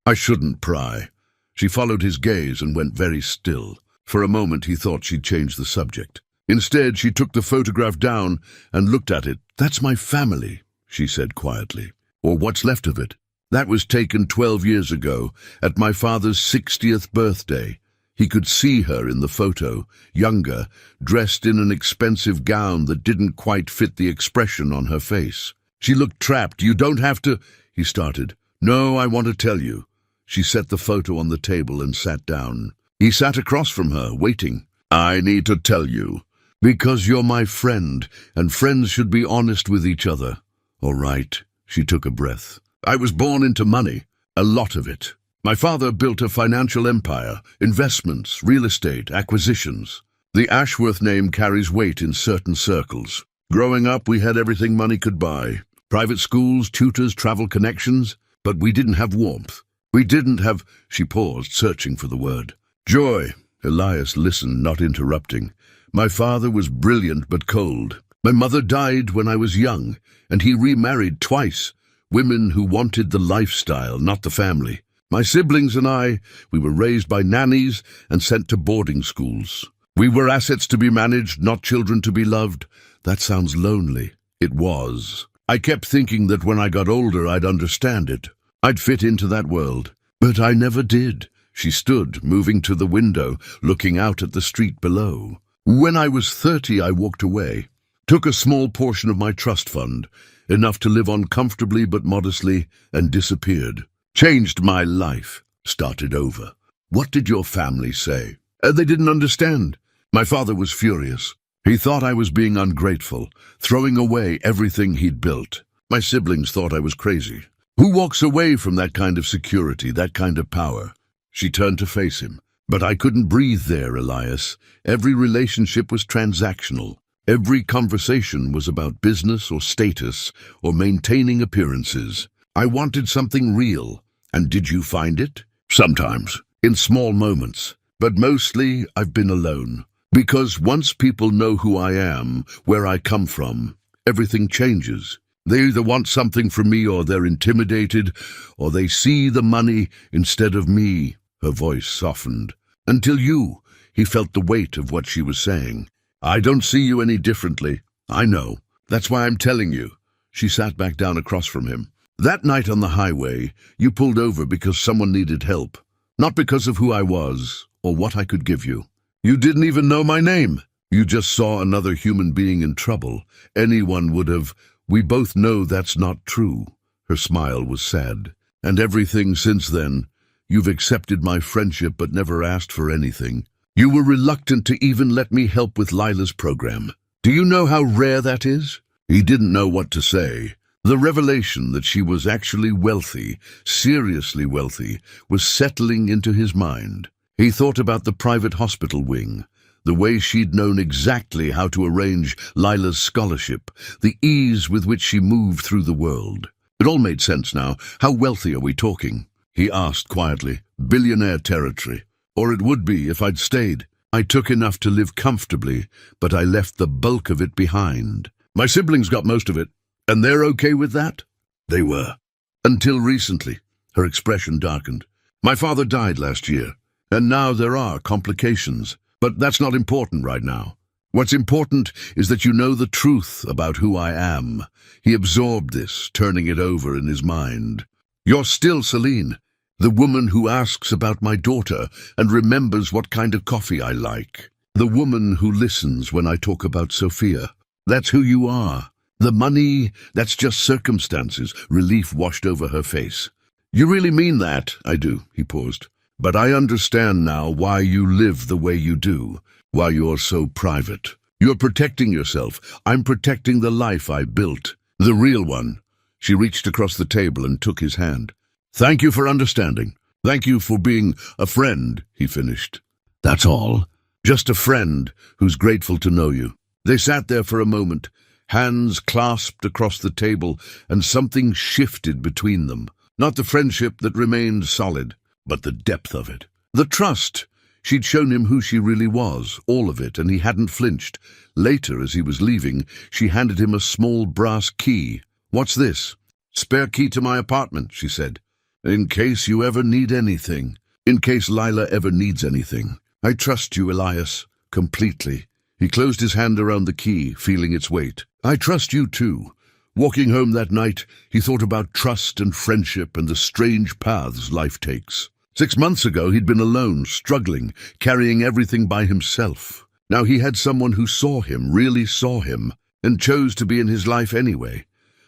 Speaker 1: I shouldn't pry." She followed his gaze and went very still. For a moment he thought she'd change the subject. Instead, she took the photograph down and looked at it. "That's my family," she said quietly. "Or what's left of it. That was taken 12 years ago, at my father's 60th birthday. He could see her in the photo, younger, dressed in an expensive gown that didn't quite fit the expression on her face. She looked trapped. "You don't have to—" he started. "No, I want to tell you." She set the photo on the table and sat down. He sat across from her, waiting. "I need to tell you. Because you're my friend, and friends should be honest with each other." "All right." She took a breath. "I was born into money, a lot of it. My father built a financial empire, investments, real estate, acquisitions. The Ashworth name carries weight in certain circles. Growing up, we had everything money could buy. Private schools, tutors, travel connections. But we didn't have warmth. We didn't have—" She paused, searching for the word. "Joy." Elias listened, not interrupting. "My father was brilliant but cold. My mother died when I was young, and he remarried twice. Women who wanted the lifestyle, not the family. My siblings and I, we were raised by nannies and sent to boarding schools. We were assets to be managed, not children to be loved. That sounds lonely." It was. "I kept thinking that when I got older I'd understand it. I'd fit into that world. But I never did." She stood, moving to the window, looking out at the street below. "When I was 30, I walked away. Took a small portion of my trust fund, enough to live on comfortably but modestly, and disappeared. Changed my life. Started over." "What did your family say?" They didn't understand. My father was furious. He thought I was being ungrateful, throwing away everything he'd built. My siblings thought I was crazy. Who walks away from that kind of security, that kind of power? She turned to face him. But I couldn't breathe there, Elias. Every relationship was transactional. Every conversation was about business or status or maintaining appearances. I wanted something real. And did you find it? Sometimes, in small moments. But mostly, I've been alone. Because once people know who I am, where I come from, everything changes. They either want something from me or they're intimidated, or they see the money instead of me. Her voice softened. Until you, he felt the weight of what she was saying. I don't see you any differently. I know. That's why I'm telling you. She sat back down across from him. That night on the highway, you pulled over because someone needed help. Not because of who I was or what I could give you. You didn't even know my name. You just saw another human being in trouble. Anyone would have. We both know that's not true. Her smile was sad. And everything since then. You've accepted my friendship but never asked for anything. You were reluctant to even let me help with Lila's program. Do you know how rare that is? He didn't know what to say. The revelation that she was actually wealthy, seriously wealthy, was settling into his mind. He thought about the private hospital wing, the way she'd known exactly how to arrange Lila's scholarship, the ease with which she moved through the world. It all made sense now. How wealthy are we talking? He asked quietly. Billionaire territory. Or it would be if I'd stayed. I took enough to live comfortably, but I left the bulk of it behind. My siblings got most of it, and they're okay with that? They were. Until recently. Her expression darkened. My father died last year, and now there are complications. But that's not important right now. What's important is that you know the truth about who I am. He absorbed this, turning it over in his mind. You're still Celine, the woman who asks about my daughter and remembers what kind of coffee I like. The woman who listens when I talk about Sophia. That's who you are. The money, that's just circumstances. Relief washed over her face. You really mean that? I do, he paused. But I understand now why you live the way you do, why you're so private. You're protecting yourself. I'm protecting the life I built. The real one. She reached across the table and took his hand. Thank you for understanding. Thank you for being a friend, he finished. That's all. Just a friend who's grateful to know you. They sat there for a moment, hands clasped across the table, and something shifted between them. Not the friendship that remained solid, but the depth of it. The trust. She'd shown him who she really was, all of it, and he hadn't flinched. Later, as he was leaving, she handed him a small brass key. What's this? Spare key to my apartment, she said. In case you ever need anything. In case Lila ever needs anything. I trust you, Elias, completely. He closed his hand around the key, feeling its weight. I trust you too. Walking home that night, he thought about trust and friendship and the strange paths life takes. 6 months ago, he'd been alone, struggling, carrying everything by himself. Now he had someone who saw him, really saw him, and chose to be in his life anyway.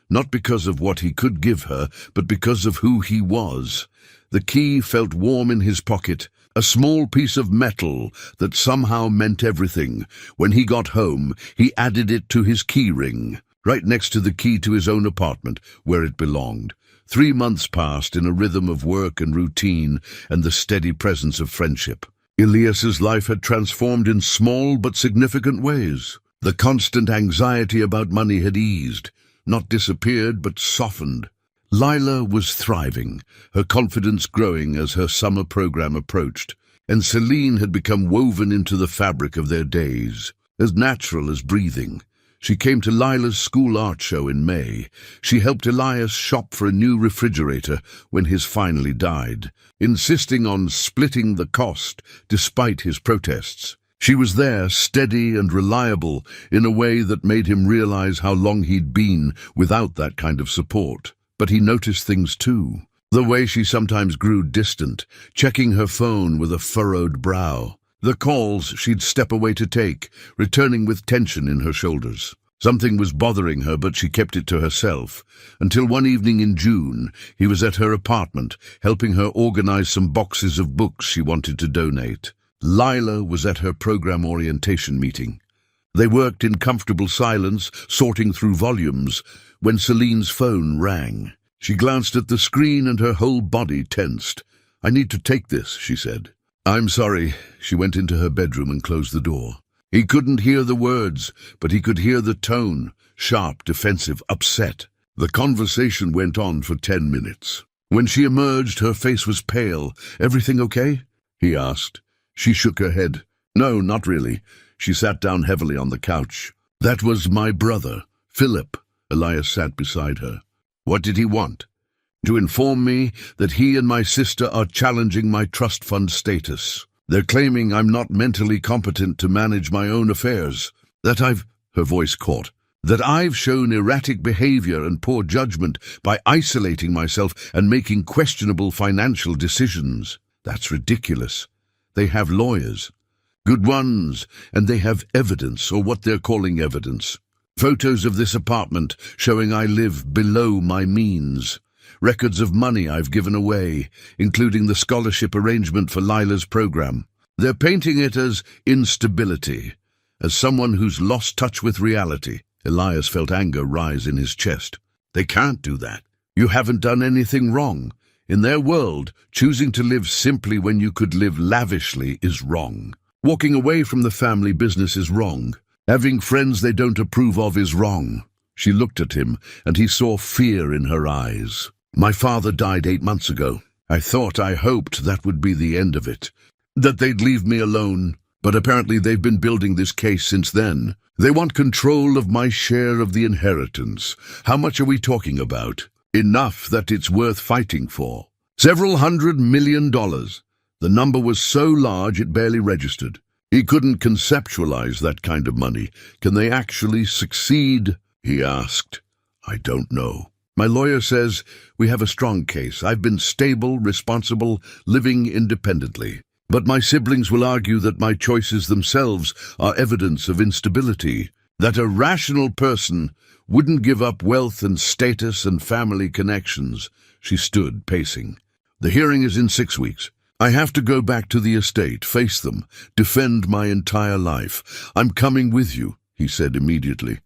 Speaker 1: Not because of what he could give her, but because of who he was. The key felt warm in his pocket, a small piece of metal that somehow meant everything. When he got home, he added it to his key ring, right next to the key to his own apartment, where it belonged. 3 months passed in a rhythm of work and routine and the steady presence of friendship. Elias's life had transformed in small but significant ways. The constant anxiety about money had eased. Not disappeared, but softened. Lila was thriving, her confidence growing as her summer program approached, and Celine had become woven into the fabric of their days, as natural as breathing. She came to Lila's school art show in May. She helped Elias shop for a new refrigerator when his finally died, insisting on splitting the cost despite his protests. She was there, steady and reliable, in a way that made him realize how long he'd been without that kind of support. But he noticed things too. The way she sometimes grew distant, checking her phone with a furrowed brow. The calls she'd step away to take, returning with tension in her shoulders. Something was bothering her, but she kept it to herself. Until one evening in June, he was at her apartment, helping her organize some boxes of books she wanted to donate. Lila was at her program orientation meeting. They worked in comfortable silence, sorting through volumes, when Celine's phone rang. She glanced at the screen and her whole body tensed. "I need to take this," she said. "I'm sorry." She went into her bedroom and closed the door. He couldn't hear the words, but he could hear the tone, sharp, defensive, upset. The conversation went on for 10 minutes. When she emerged, her face was pale. "Everything okay?" he asked. She shook her head. "No, not really." She sat down heavily on the couch. "That was my brother, Philip." Elias sat beside her. "What did he want?" "To inform me that he and my sister are challenging my trust fund status. They're claiming I'm not mentally competent to manage my own affairs. Her voice caught. "That I've shown erratic behavior and poor judgment by isolating myself and making questionable financial decisions. That's ridiculous. They have lawyers. Good ones, and they have evidence, or what they're calling evidence. Photos of this apartment showing I live below my means. Records of money I've given away, including the scholarship arrangement for Lila's program. They're painting it as instability, as someone who's lost touch with reality." Elias felt anger rise in his chest. "They can't do that. You haven't done anything wrong. In their world, choosing to live simply when you could live lavishly is wrong. Walking away from the family business is wrong. Having friends they don't approve of is wrong." She looked at him, and he saw fear in her eyes. "My father died 8 months ago. I hoped that would be the end of it, that they'd leave me alone. But apparently they've been building this case since then. They want control of my share of the inheritance. How much are we talking about? Enough that it's worth fighting for. Several $100 million. The number was so large it barely registered. He couldn't conceptualize that kind of money. Can they actually succeed?" he asked. "I don't know. My lawyer says we have a strong case. I've been stable, responsible, living independently. But my siblings will argue that my choices themselves are evidence of instability, that a rational person wouldn't give up wealth and status and family connections." She stood, pacing. "The hearing is in 6 weeks. I have to go back to the estate, face them, defend my entire life. I'm coming with you," he said immediately.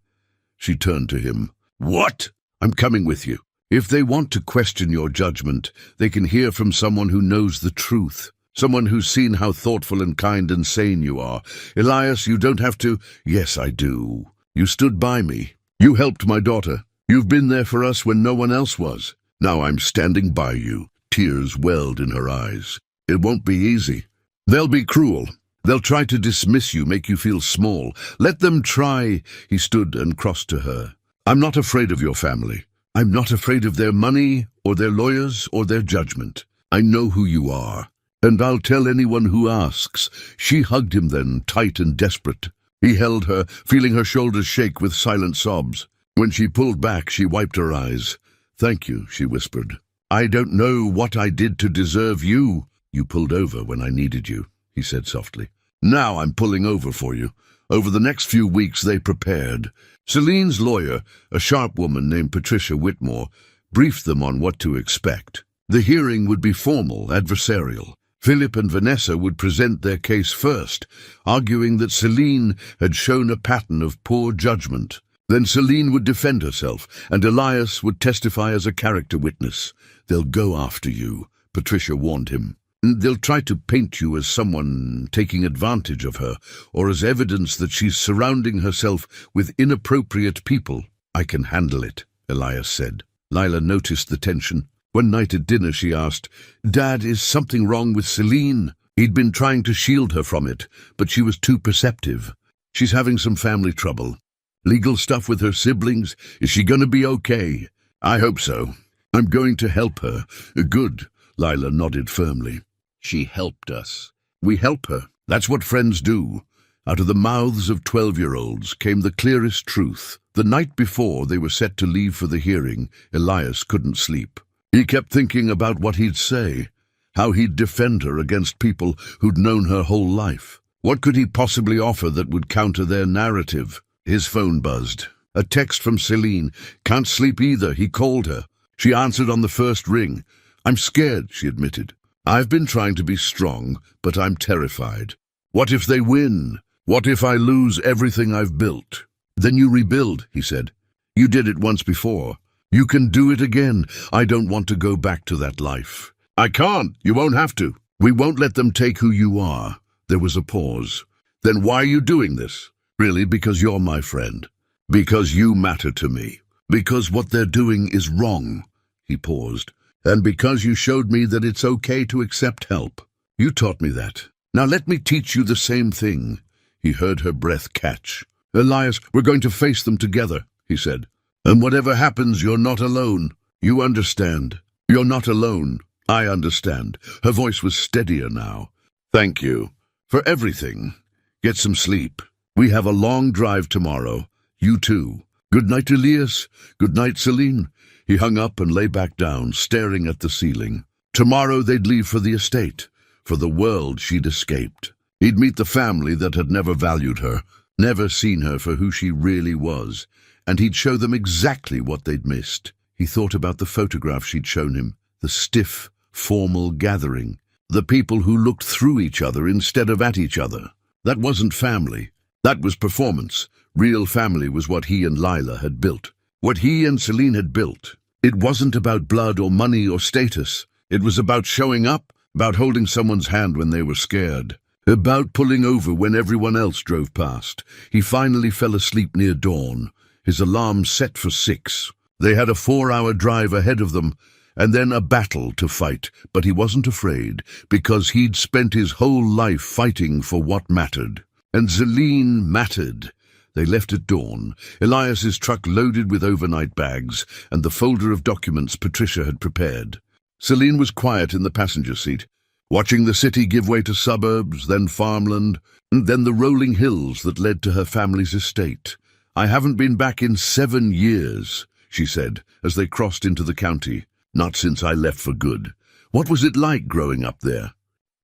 Speaker 1: She turned to him. "What?" "I'm coming with you. If they want to question your judgment, they can hear from someone who knows the truth. Someone who's seen how thoughtful and kind and sane you are. Elias, you don't have to." "Yes, I do. You stood by me. You helped my daughter. You've been there for us when no one else was. Now I'm standing by you." Tears welled in her eyes. "It won't be easy. They'll be cruel. They'll try to dismiss you, make you feel small. Let them try." He stood and crossed to her. "I'm not afraid of your family. I'm not afraid of their money or their lawyers or their judgment. I know who you are, and I'll tell anyone who asks." She hugged him then, tight and desperate. He held her, feeling her shoulders shake with silent sobs. When she pulled back, she wiped her eyes. "Thank you," she whispered. "I don't know what I did to deserve you." "You pulled over when I needed you," he said softly. "Now I'm pulling over for you." Over the next few weeks they prepared. Celine's lawyer, a sharp woman named Patricia Whitmore, briefed them on what to expect. The hearing would be formal, adversarial. Philip and Vanessa would present their case first, arguing that Celine had shown a pattern of poor judgment. Then Celine would defend herself, and Elias would testify as a character witness. "They'll go after you," Patricia warned him. "They'll try to paint you as someone taking advantage of her, or as evidence that she's surrounding herself with inappropriate people." "I can handle it," Elias said. Lila noticed the tension. One night at dinner she asked, "Dad, is something wrong with Celine?" He'd been trying to shield her from it, but she was too perceptive. "She's having some family trouble. Legal stuff with her siblings. Is she going to be okay?" "I hope so. I'm going to help her." "Good." Lila nodded firmly. "She helped us. We help her. That's what friends do." Out of the mouths of 12-year-olds came the clearest truth. The night before they were set to leave for the hearing, Elias couldn't sleep. He kept thinking about what he'd say, how he'd defend her against people who'd known her whole life. What could he possibly offer that would counter their narrative? His phone buzzed. A text from Celine. "Can't sleep either," he called her. She answered on the first ring. "I'm scared," she admitted. "I've been trying to be strong, but I'm terrified. What if they win? What if I lose everything I've built?" "Then you rebuild," he said. "You did it once before. You can do it again. I don't want to go back to that life. I can't. You won't have to. We won't let them take who you are. There was a pause. Then why are you doing this? Really, because you're my friend. Because you matter to me. Because what they're doing is wrong. He paused. And because you showed me that it's okay to accept help. You taught me that. Now let me teach you the same thing. He heard her breath catch. Elias, we're going to face them together, he said. And whatever happens, you're not alone. You understand. You're not alone. I understand. Her voice was steadier now. Thank you. For everything. Get some sleep. We have a long drive tomorrow. You too. Good night, Elias. Good night, Celine. He hung up and lay back down, staring at the ceiling. Tomorrow they'd leave for the estate, for the world she'd escaped. He'd meet the family that had never valued her, never seen her for who she really was, and he'd show them exactly what they'd missed. He thought about the photograph she'd shown him, the stiff, formal gathering, the people who looked through each other instead of at each other. That wasn't family. That was performance. Real family was what he and Lila had built. What he and Celine had built. It wasn't about blood or money or status. It was about showing up, about holding someone's hand when they were scared, about pulling over when everyone else drove past. He finally fell asleep near dawn, his alarm set for 6. They had a 4-hour drive ahead of them, and then a battle to fight, but he wasn't afraid, because he'd spent his whole life fighting for what mattered. And Celine mattered. They left at dawn, Elias's truck loaded with overnight bags and the folder of documents Patricia had prepared. Celine was quiet in the passenger seat, watching the city give way to suburbs, then farmland, and then the rolling hills that led to her family's estate. I haven't been back in 7 years, she said, as they crossed into the county. Not since I left for good. What was it like growing up there?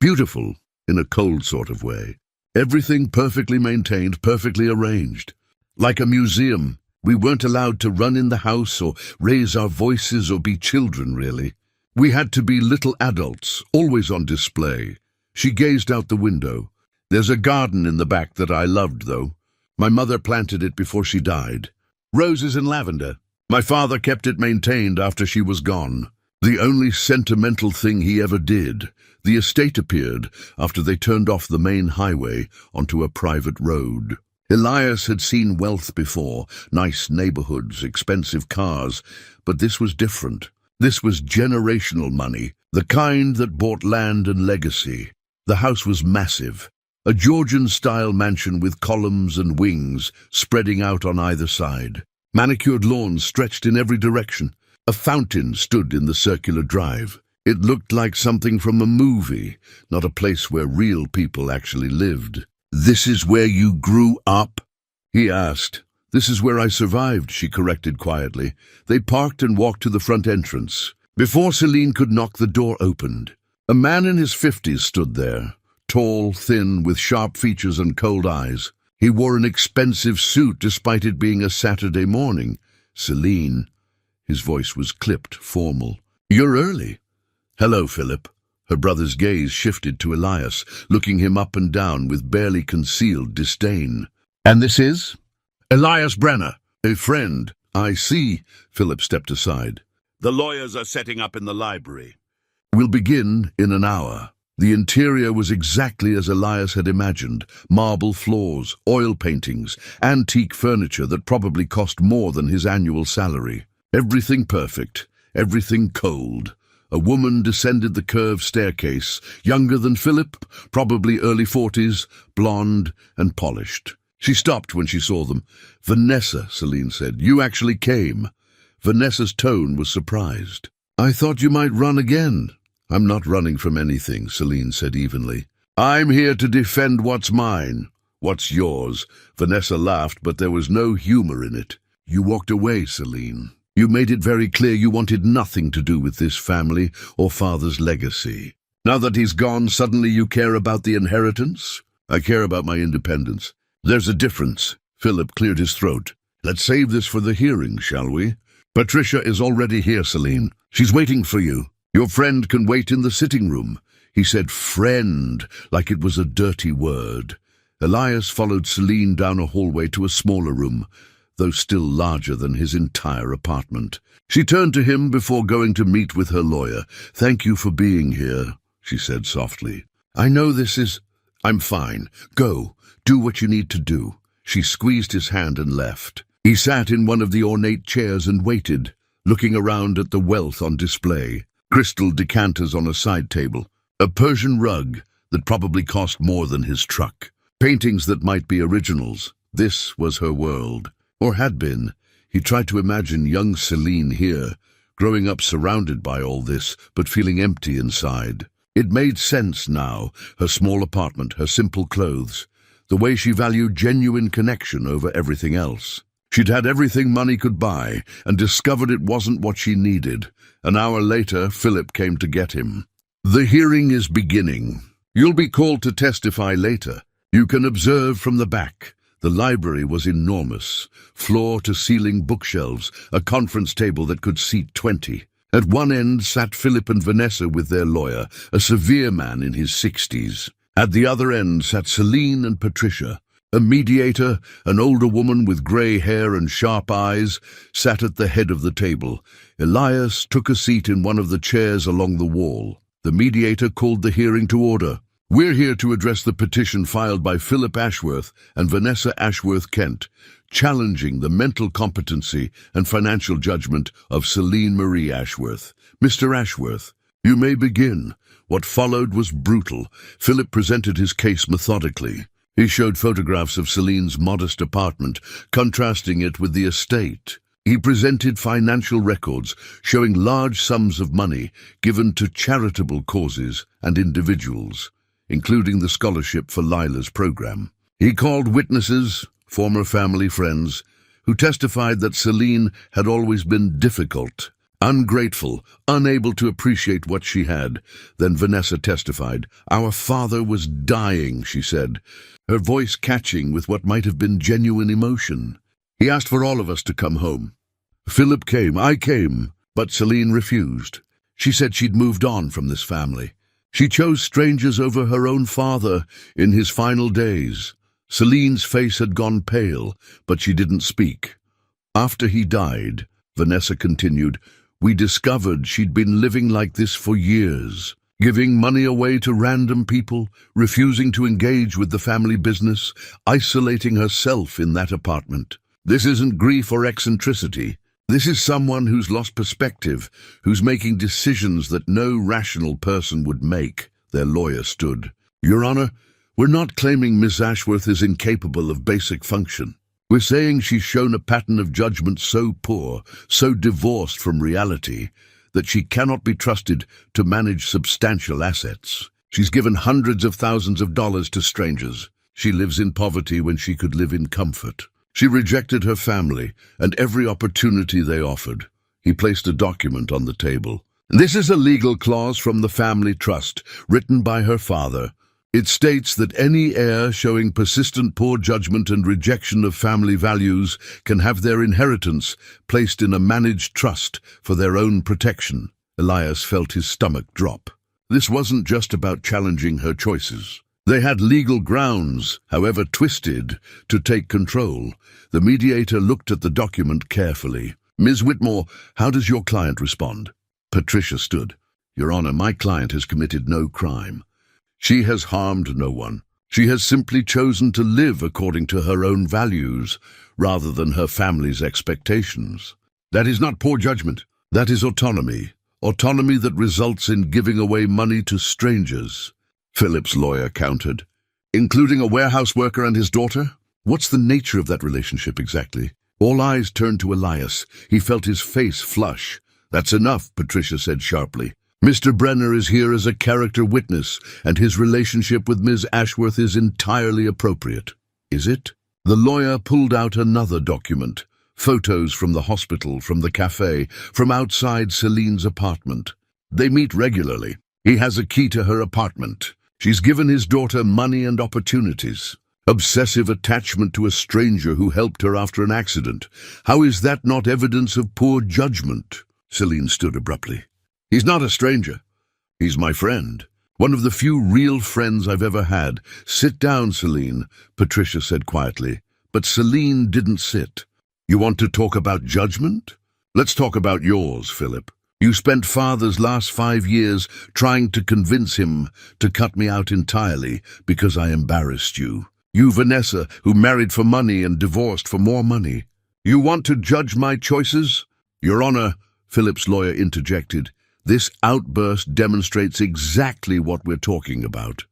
Speaker 1: Beautiful, in a cold sort of way. Everything perfectly maintained, perfectly arranged. Like a museum, we weren't allowed to run in the house or raise our voices or be children, really. We had to be little adults, always on display. She gazed out the window. There's a garden in the back that I loved, though. My mother planted it before she died. Roses and lavender. My father kept it maintained after she was gone. The only sentimental thing he ever did. The estate appeared after they turned off the main highway onto a private road. Elias had seen wealth before, nice neighborhoods, expensive cars, but this was different. This was generational money, the kind that bought land and legacy. The house was massive, a Georgian-style mansion with columns and wings spreading out on either side. Manicured lawns stretched in every direction. A fountain stood in the circular drive. It looked like something from a movie, not a place where real people actually lived. "This is where you grew up?" he asked. "This is where I survived," she corrected quietly. They parked and walked to the front entrance. Before Celine could knock, the door opened. A man in his 50s stood there, tall, thin, with sharp features and cold eyes. He wore an expensive suit despite it being a Saturday morning. "Celine." His voice was clipped, formal. "You're early." "Hello, Philip." Her brother's gaze shifted to Elias, looking him up and down with barely concealed disdain. "And this is?" "Elias Brenner, a friend." "I see." Philip stepped aside. "The lawyers are setting up in the library. We'll begin in an hour." The interior was exactly as Elias had imagined. Marble floors, oil paintings, antique furniture that probably cost more than his annual salary. Everything perfect, everything cold. A woman descended the curved staircase, younger than Philip, probably early 40s, blonde and polished. She stopped when she saw them. "Vanessa," Celine said, "you actually came." Vanessa's tone was surprised. "I thought you might run again." "I'm not running from anything," Celine said evenly. "I'm here to defend what's mine." "What's yours?" Vanessa laughed, but there was no humor in it. "You walked away, Celine. You made it very clear you wanted nothing to do with this family or father's legacy. Now that he's gone, suddenly you care about the inheritance?" "I care about my independence." "There's a difference." Philip cleared his throat. "Let's save this for the hearing, shall we?" "Patricia is already here, Celine. She's waiting for you. Your friend can wait in the sitting room." He said friend, like it was a dirty word. Elias followed Celine down a hallway to a smaller room. though still larger than his entire apartment. She turned to him before going to meet with her lawyer. "Thank you for being here," she said softly. "I know this is—" "I'm fine. Go. Do what you need to do." She squeezed his hand and left. He sat in one of the ornate chairs and waited, looking around at the wealth on display. Crystal decanters on a side table, a Persian rug that probably cost more than his truck, paintings that might be originals. This was her world, or had been. He tried to imagine young Celine here, growing up surrounded by all this, but feeling empty inside. It made sense now, her small apartment, her simple clothes, the way she valued genuine connection over everything else. She'd had everything money could buy and discovered it wasn't what she needed. An hour later, Philip came to get him. "The hearing is beginning. You'll be called to testify later. You can observe from the back." The library was enormous, floor-to-ceiling bookshelves, a conference table that could seat 20. At one end sat Philip and Vanessa with their lawyer, a severe man in his 60s. At the other end sat Celine and Patricia. A mediator, an older woman with grey hair and sharp eyes, sat at the head of the table. Elias took a seat in one of the chairs along the wall. The mediator called the hearing to order. "We're here to address the petition filed by Philip Ashworth and Vanessa Ashworth-Kent, challenging the mental competency and financial judgment of Celine Marie Ashworth. Mr. Ashworth, you may begin." What followed was brutal. Philip presented his case methodically. He showed photographs of Celine's modest apartment, contrasting it with the estate. He presented financial records showing large sums of money given to charitable causes and individuals, including the scholarship for Lila's program. He called witnesses, former family friends, who testified that Celine had always been difficult, ungrateful, unable to appreciate what she had. Then Vanessa testified. "Our father was dying," she said, her voice catching with what might have been genuine emotion. "He asked for all of us to come home. Philip came, I came, but Celine refused. She said she'd moved on from this family. She chose strangers over her own father in his final days." Celine's face had gone pale, but she didn't speak. "After he died," Vanessa continued, "we discovered she'd been living like this for years, giving money away to random people, refusing to engage with the family business, isolating herself in that apartment. This isn't grief or eccentricity. This is someone who's lost perspective, who's making decisions that no rational person would make." Their lawyer stood. "Your Honor, we're not claiming Miss Ashworth is incapable of basic function. We're saying she's shown a pattern of judgment so poor, so divorced from reality, that she cannot be trusted to manage substantial assets. She's given hundreds of thousands of dollars to strangers. She lives in poverty when she could live in comfort. She rejected her family and every opportunity they offered." He placed a document on the table. "This is a legal clause from the family trust, written by her father. It states that any heir showing persistent poor judgment and rejection of family values can have their inheritance placed in a managed trust for their own protection." Elias felt his stomach drop. This wasn't just about challenging her choices. They had legal grounds, however twisted, to take control. The mediator looked at the document carefully. "Ms. Whitmore, how does your client respond?" Patricia stood. "Your Honor, my client has committed no crime. She has harmed no one. She has simply chosen to live according to her own values, rather than her family's expectations. That is not poor judgment. That is autonomy. Autonomy that results in giving away money to strangers." Philip's lawyer countered. "Including a warehouse worker and his daughter? What's the nature of that relationship exactly?" All eyes turned to Elias. He felt his face flush. "That's enough," Patricia said sharply. "Mr. Brenner is here as a character witness, and his relationship with Ms. Ashworth is entirely appropriate." "Is it?" The lawyer pulled out another document. Photos from the hospital, from the cafe, from outside Celine's apartment. "They meet regularly. He has a key to her apartment. She's given his daughter money and opportunities. Obsessive attachment to a stranger who helped her after an accident. How is that not evidence of poor judgment?" Celine stood abruptly. "He's not a stranger. He's my friend. One of the few real friends I've ever had." "Sit down, Celine," Patricia said quietly. But Celine didn't sit. You want to talk about judgment? Let's talk about yours, Philip. You spent father's last 5 years trying to convince him to cut me out entirely because I embarrassed you. You, Vanessa, who married for money and divorced for more money. You want to judge my choices? Your Honor, Philip's lawyer interjected, this outburst demonstrates exactly what we're talking about.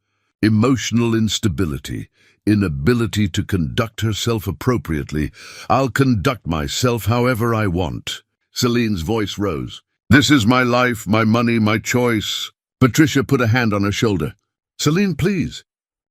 Speaker 1: Emotional instability, inability to conduct herself appropriately. I'll conduct myself however I want. Celine's voice rose. This is my life, my money, my choice. Patricia put a hand on her shoulder. Celine, please.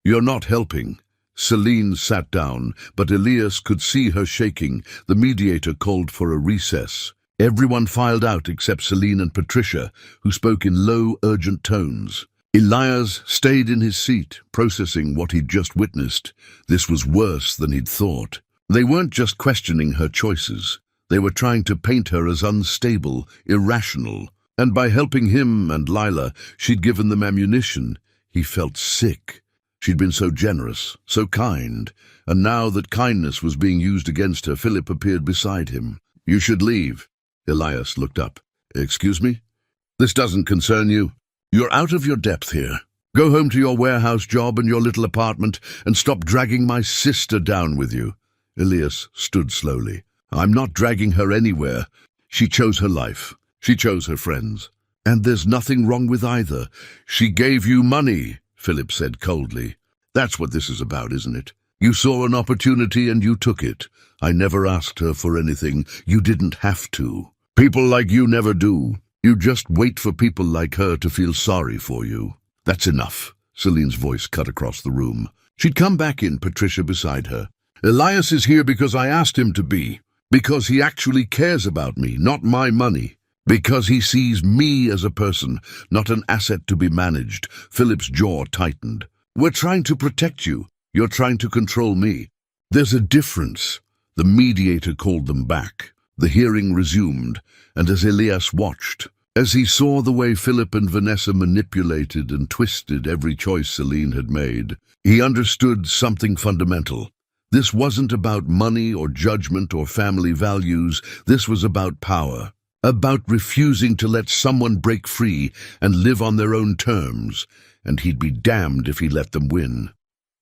Speaker 1: You're not helping. Celine sat down, but Elias could see her shaking. The mediator called for a recess. Everyone filed out except Celine and Patricia, who spoke in low, urgent tones. Elias stayed in his seat, processing what he'd just witnessed. This was worse than he'd thought. They weren't just questioning her choices. They were trying to paint her as unstable, irrational. And by helping him and Lila, she'd given them ammunition. He felt sick. She'd been so generous, so kind. And now that kindness was being used against her, Philip appeared beside him. You should leave. Elias looked up. Excuse me? This doesn't concern you. You're out of your depth here. Go home to your warehouse job and your little apartment and stop dragging my sister down with you. Elias stood slowly. I'm not dragging her anywhere. She chose her life. She chose her friends. And there's nothing wrong with either. She gave you money, Philip said coldly. That's what this is about, isn't it? You saw an opportunity and you took it. I never asked her for anything. You didn't have to. People like you never do. You just wait for people like her to feel sorry for you. That's enough. Celine's voice cut across the room. She'd come back in, Patricia beside her. Elias is here because I asked him to be. Because he actually cares about me, not my money. Because he sees me as a person, not an asset to be managed. Philip's jaw tightened. We're trying to protect you. You're trying to control me. There's a difference. The mediator called them back. The hearing resumed, and as Elias watched, as he saw the way Philip and Vanessa manipulated and twisted every choice Celine had made, he understood something fundamental. This wasn't about money or judgment or family values. This was about power, about refusing to let someone break free and live on their own terms, and he'd be damned if he let them win.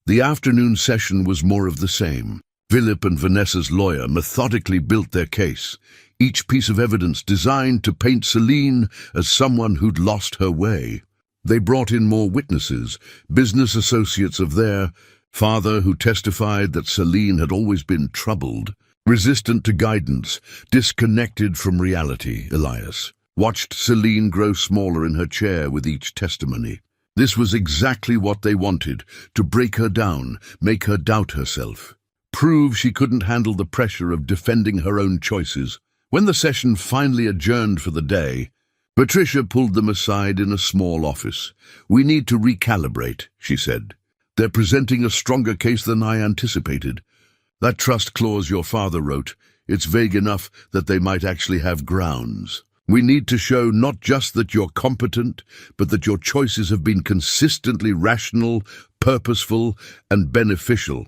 Speaker 1: The afternoon session was more of the same. Philip and Vanessa's lawyer methodically built their case, each piece of evidence designed to paint Celine as someone who'd lost her way. They brought in more witnesses, business associates of their father who testified that Celine had always been troubled, resistant to guidance, disconnected from reality. Elias watched Celine grow smaller in her chair with each testimony. This was exactly what they wanted, to break her down, make her doubt herself. Prove she couldn't handle the pressure of defending her own choices. When the session finally adjourned for the day, Patricia pulled them aside in a small office. We need to recalibrate, she said. They're presenting a stronger case than I anticipated. That trust clause your father wrote, it's vague enough that they might actually have grounds. We need to show not just that you're competent, but that your choices have been consistently rational, purposeful, and beneficial.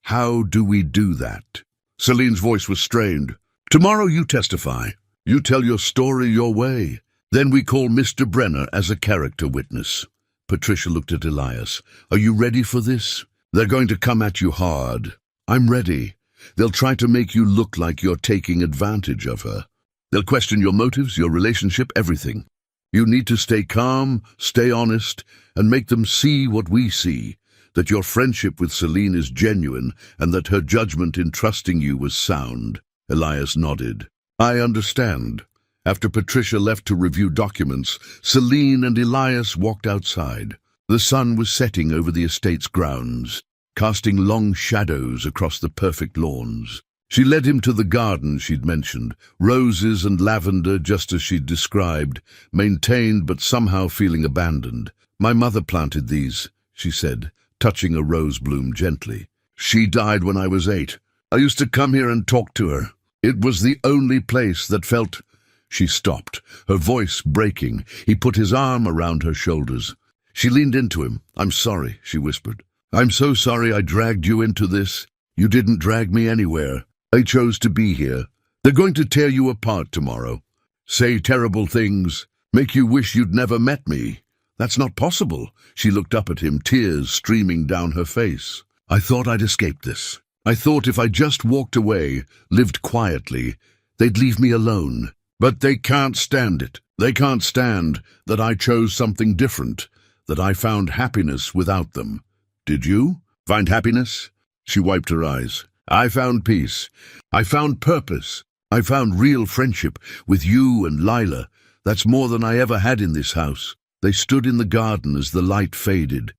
Speaker 1: How do we do that? Celine's voice was strained. Tomorrow you testify. You tell your story your way. Then we call Mr. Brenner as a character witness. Patricia looked at Elias. Are you ready for this? They're going to come at you hard. I'm ready. They'll try to make you look like you're taking advantage of her. They'll question your motives, your relationship, everything. You need to stay calm, stay honest, and make them see what we see. That your friendship with Celine is genuine and that her judgment in trusting you was sound. Elias nodded. I understand. After Patricia left to review documents, Celine and Elias walked outside. The sun was setting over the estate's grounds, casting long shadows across the perfect lawns. She led him to the garden she'd mentioned, roses and lavender just as she'd described, maintained but somehow feeling abandoned. My mother planted these, she said, touching a rose bloom gently. She died when I was 8. I used to come here and talk to her. It was the only place that felt... She stopped, her voice breaking. He put his arm around her shoulders. She leaned into him. I'm sorry, she whispered. I'm so sorry I dragged you into this. You didn't drag me anywhere. I chose to be here. They're going to tear you apart tomorrow. Say terrible things, make you wish you'd never met me. That's not possible. She looked up at him, tears streaming down her face. I thought I'd escaped this. I thought if I just walked away, lived quietly, they'd leave me alone. But they can't stand it. They can't stand that I chose something different, that I found happiness without them. Did you find happiness? She wiped her eyes. I found peace. I found purpose. I found real friendship with you and Lila. That's more than I ever had in this house. They stood in the garden as the light faded.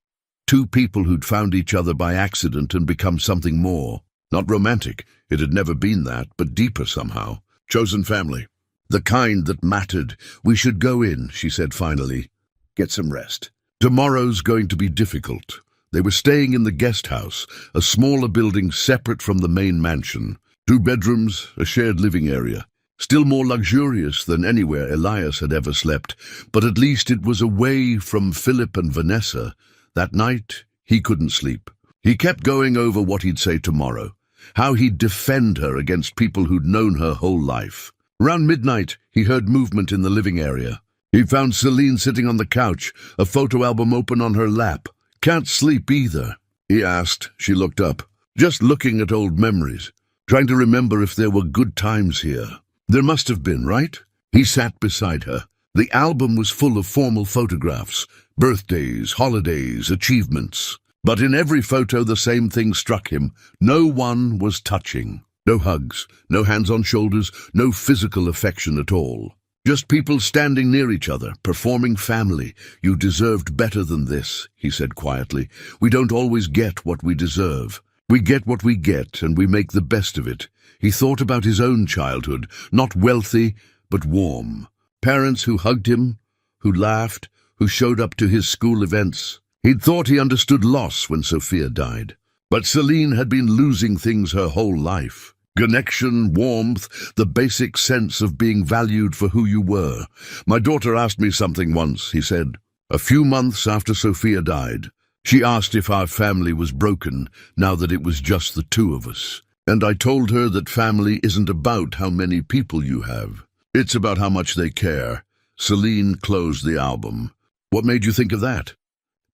Speaker 1: Two people who'd found each other by accident and become something more. Not romantic, it had never been that, but deeper somehow. Chosen family. The kind that mattered. We should go in, she said finally. Get some rest. Tomorrow's going to be difficult. They were staying in the guest house, a smaller building separate from the main mansion. 2 bedrooms, a shared living area. Still more luxurious than anywhere Elias had ever slept, but at least it was away from Philip and Vanessa. That night, he couldn't sleep. He kept going over what he'd say tomorrow, how he'd defend her against people who'd known her whole life. Around midnight, he heard movement in the living area. He found Celine sitting on the couch, a photo album open on her lap. Can't sleep either, he asked. She looked up, just looking at old memories, trying to remember if there were good times here. There must have been, right? He sat beside her. The album was full of formal photographs, birthdays, holidays, achievements. But in every photo the same thing struck him. No one was touching. No hugs, no hands on shoulders, no physical affection at all. Just people standing near each other, performing family. You deserved better than this, he said quietly. We don't always get what we deserve. We get what we get, and we make the best of it. He thought about his own childhood, not wealthy, but warm. Parents who hugged him, who laughed, who showed up to his school events. He'd thought he understood loss when Sophia died. But Celine had been losing things her whole life. Connection, warmth, the basic sense of being valued for who you were. My daughter asked me something once, he said. A few months after Sophia died, she asked if our family was broken now that it was just the 2 of us. And I told her that family isn't about how many people you have. It's about how much they care. Celine closed the album. What made you think of that?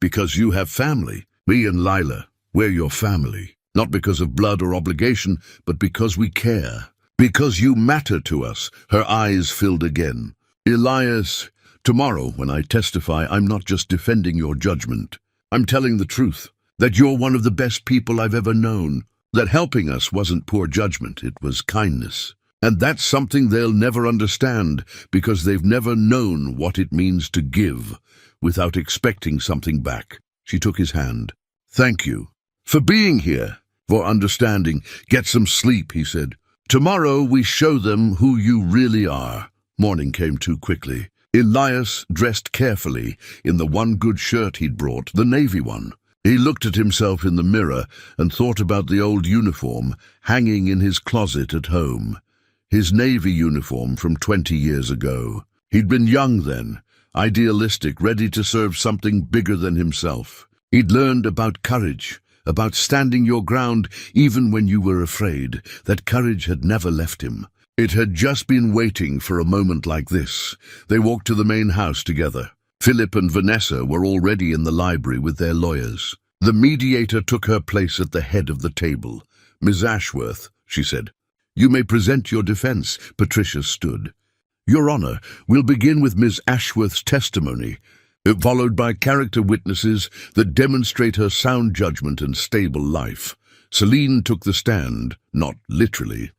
Speaker 1: Because you have family. Me and Lila, we're your family. Not because of blood or obligation, but because we care. Because you matter to us. Her eyes filled again. Elias, tomorrow when I testify, I'm not just defending your judgment. I'm telling the truth, that you're one of the best people I've ever known. That helping us wasn't poor judgment, it was kindness. And that's something they'll never understand, because they've never known what it means to give without expecting something back. She took his hand. Thank you for being here, for understanding. Get some sleep, he said. Tomorrow we show them who you really are. Morning came too quickly. Elias dressed carefully in the one good shirt he'd brought, the navy one. He looked at himself in the mirror and thought about the old uniform hanging in his closet at home. His navy uniform from 20 years ago. He'd been young then, idealistic, ready to serve something bigger than himself. He'd learned about courage, about standing your ground even when you were afraid. That courage had never left him. It had just been waiting for a moment like this. They walked to the main house together. Philip and Vanessa were already in the library with their lawyers. The mediator took her place at the head of the table. Miss Ashworth, she said, you may present your defense. Patricia stood. Your Honor, we'll begin with Miss Ashworth's testimony, followed by character witnesses that demonstrate her sound judgment and stable life. Celine took the stand, not literally,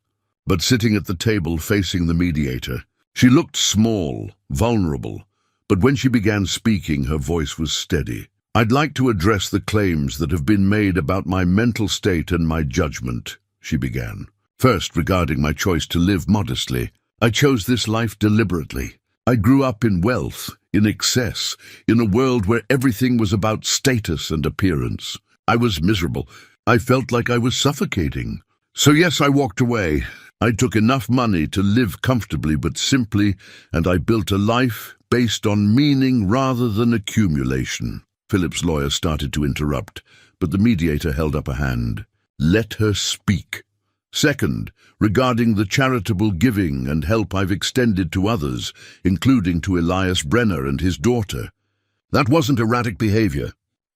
Speaker 1: but sitting at the table facing the mediator. She looked small, vulnerable, but when she began speaking, her voice was steady. I'd like to address the claims that have been made about my mental state and my judgment, she began. First, regarding my choice to live modestly. I chose this life deliberately. I grew up in wealth, in excess, in a world where everything was about status and appearance. I was miserable. I felt like I was suffocating. So yes, I walked away. I took enough money to live comfortably but simply, and I built a life based on meaning rather than accumulation. Philip's lawyer started to interrupt, but the mediator held up a hand. Let her speak. Second, regarding the charitable giving and help I've extended to others, including to Elias Brenner and his daughter. That wasn't erratic behavior.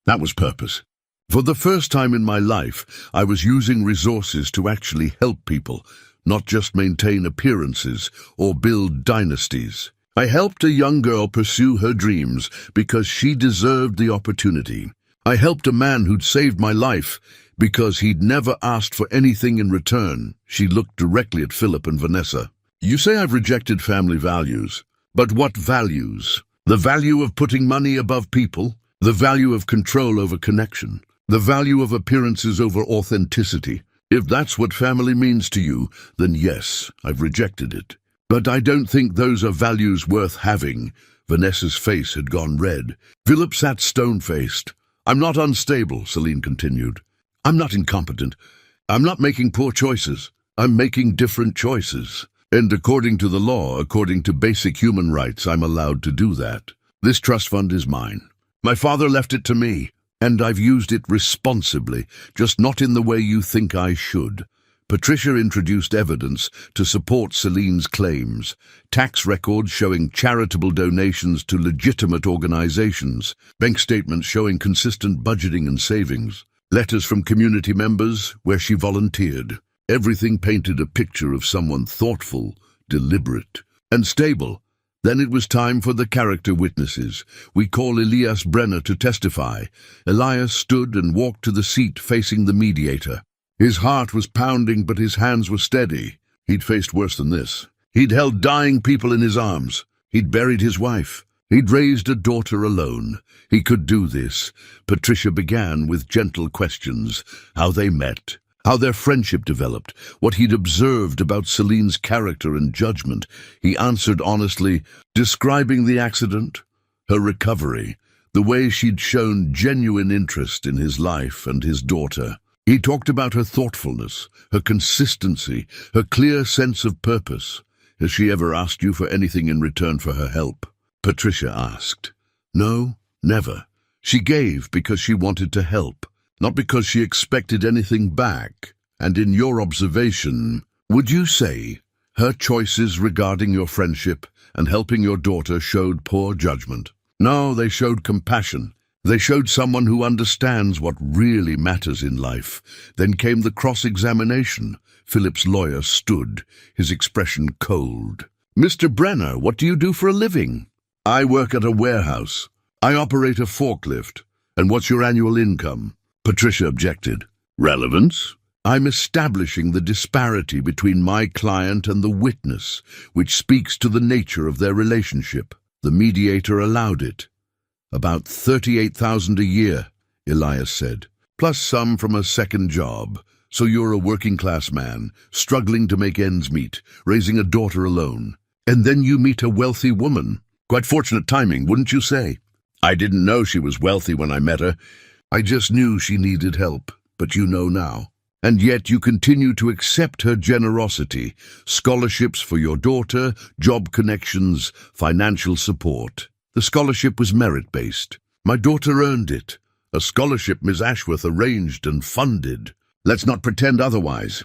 Speaker 1: That was purpose. For the first time in my life, I was using resources to actually help people, not just maintain appearances or build dynasties. I helped a young girl pursue her dreams because she deserved the opportunity. I helped a man who'd saved my life because he'd never asked for anything in return. She looked directly at Philip and Vanessa. You say I've rejected family values, but what values? The value of putting money above people, the value of control over connection, the value of appearances over authenticity. If that's what family means to you, then yes, I've rejected it. But I don't think those are values worth having. Vanessa's face had gone red. Philip sat stone-faced. I'm not unstable, Celine continued. I'm not incompetent. I'm not making poor choices. I'm making different choices. And according to the law, according to basic human rights, I'm allowed to do that. This trust fund is mine. My father left it to me, and I've used it responsibly, just not in the way you think I should. Patricia introduced evidence to support Celine's claims, tax records showing charitable donations to legitimate organizations, bank statements showing consistent budgeting and savings, letters from community members where she volunteered. Everything painted a picture of someone thoughtful, deliberate, and stable. Then it was time for the character witnesses. We call Elias Brenner to testify. Elias stood and walked to the seat facing the mediator. His heart was pounding, but his hands were steady. He'd faced worse than this. He'd held dying people in his arms. He'd buried his wife. He'd raised a daughter alone. He could do this. Patricia began with gentle questions. How they met, how their friendship developed, what he'd observed about Celine's character and judgment. He answered honestly, describing the accident, her recovery, the way she'd shown genuine interest in his life and his daughter. He talked about her thoughtfulness, her consistency, her clear sense of purpose. Has she ever asked you for anything in return for her help? Patricia asked. No, never. She gave because she wanted to help, not because she expected anything back. And in your observation, would you say her choices regarding your friendship and helping your daughter showed poor judgment? No, they showed compassion. They showed someone who understands what really matters in life. Then came the cross-examination. Philip's lawyer stood, his expression cold. Mr. Brenner, what do you do for a living? I work at a warehouse. I operate a forklift. And what's your annual income? Patricia objected. Relevance? I'm establishing the disparity between my client and the witness, which speaks to the nature of their relationship. The mediator allowed it. About $38,000 a year, Elias said, plus some from a second job. So you're a working-class man, struggling to make ends meet, raising a daughter alone. And then you meet a wealthy woman. Quite fortunate timing, wouldn't you say? I didn't know she was wealthy when I met her. I just knew she needed help, but you know now. And yet you continue to accept her generosity, scholarships for your daughter, job connections, financial support. The scholarship was merit-based. My daughter earned it. A scholarship Ms. Ashworth arranged and funded. Let's not pretend otherwise.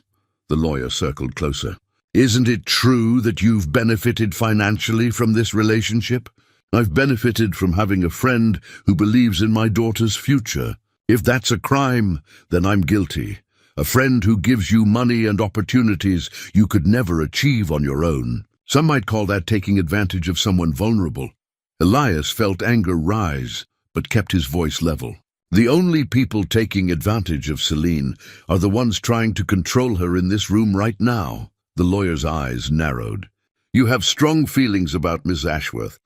Speaker 1: The lawyer circled closer. Isn't it true that you've benefited financially from this relationship? I've benefited from having a friend who believes in my daughter's future. If that's a crime, then I'm guilty. A friend who gives you money and opportunities you could never achieve on your own. Some might call that taking advantage of someone vulnerable. Elias felt anger rise, but kept his voice level. The only people taking advantage of Celine are the ones trying to control her in this room right now. The lawyer's eyes narrowed. You have strong feelings about Miss Ashworth.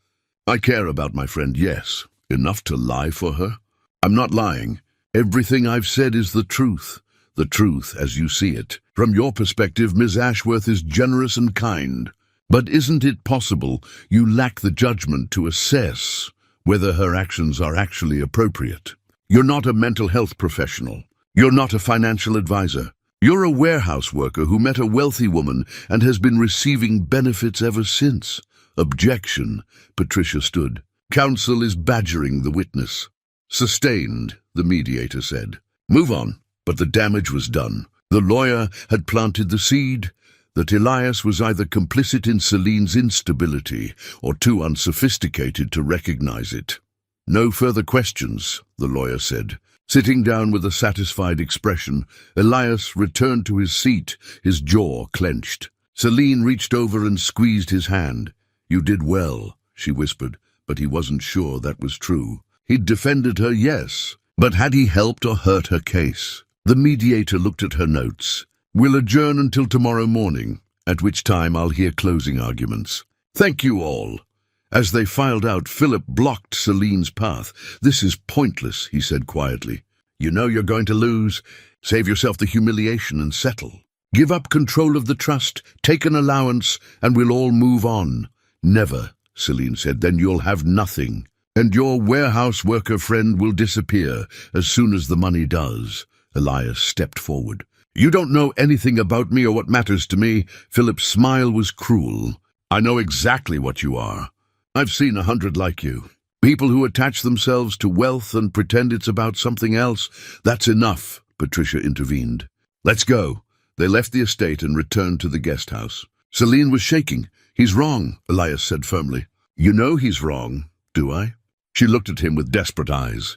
Speaker 1: I care about my friend, yes. Enough to lie for her? I'm not lying. Everything I've said is the truth. The truth as you see it. From your perspective, Miss Ashworth is generous and kind. But isn't it possible you lack the judgment to assess whether her actions are actually appropriate? You're not a mental health professional. You're not a financial advisor. You're a warehouse worker who met a wealthy woman and has been receiving benefits ever since. Objection. Patricia stood. Counsel is badgering the witness. Sustained, the mediator said. Move on. But the damage was done. The lawyer had planted the seed that Elias was either complicit in Celine's instability or too unsophisticated to recognize it. "No further questions," the lawyer said. Sitting down with a satisfied expression, Elias returned to his seat, his jaw clenched. Celine reached over and squeezed his hand. "You did well," she whispered, but he wasn't sure that was true. He'd defended her, yes, but had he helped or hurt her case? The mediator looked at her notes. "We'll adjourn until tomorrow morning, at which time I'll hear closing arguments. Thank you all." As they filed out, Philip blocked Celine's path. "This is pointless," he said quietly. "You know you're going to lose. Save yourself the humiliation and settle. Give up control of the trust, take an allowance, and we'll all move on." "Never," Celine said. "Then you'll have nothing. And your warehouse worker friend will disappear as soon as the money does." Elias stepped forward. "You don't know anything about me or what matters to me." Philip's smile was cruel. "I know exactly what you are. I've seen 100 like you. People who attach themselves to wealth and pretend it's about something else." "That's enough," Patricia intervened. "Let's go." They left the estate and returned to the guest house. Celine was shaking. "He's wrong," Elias said firmly. "You know he's wrong, do I?" She looked at him with desperate eyes.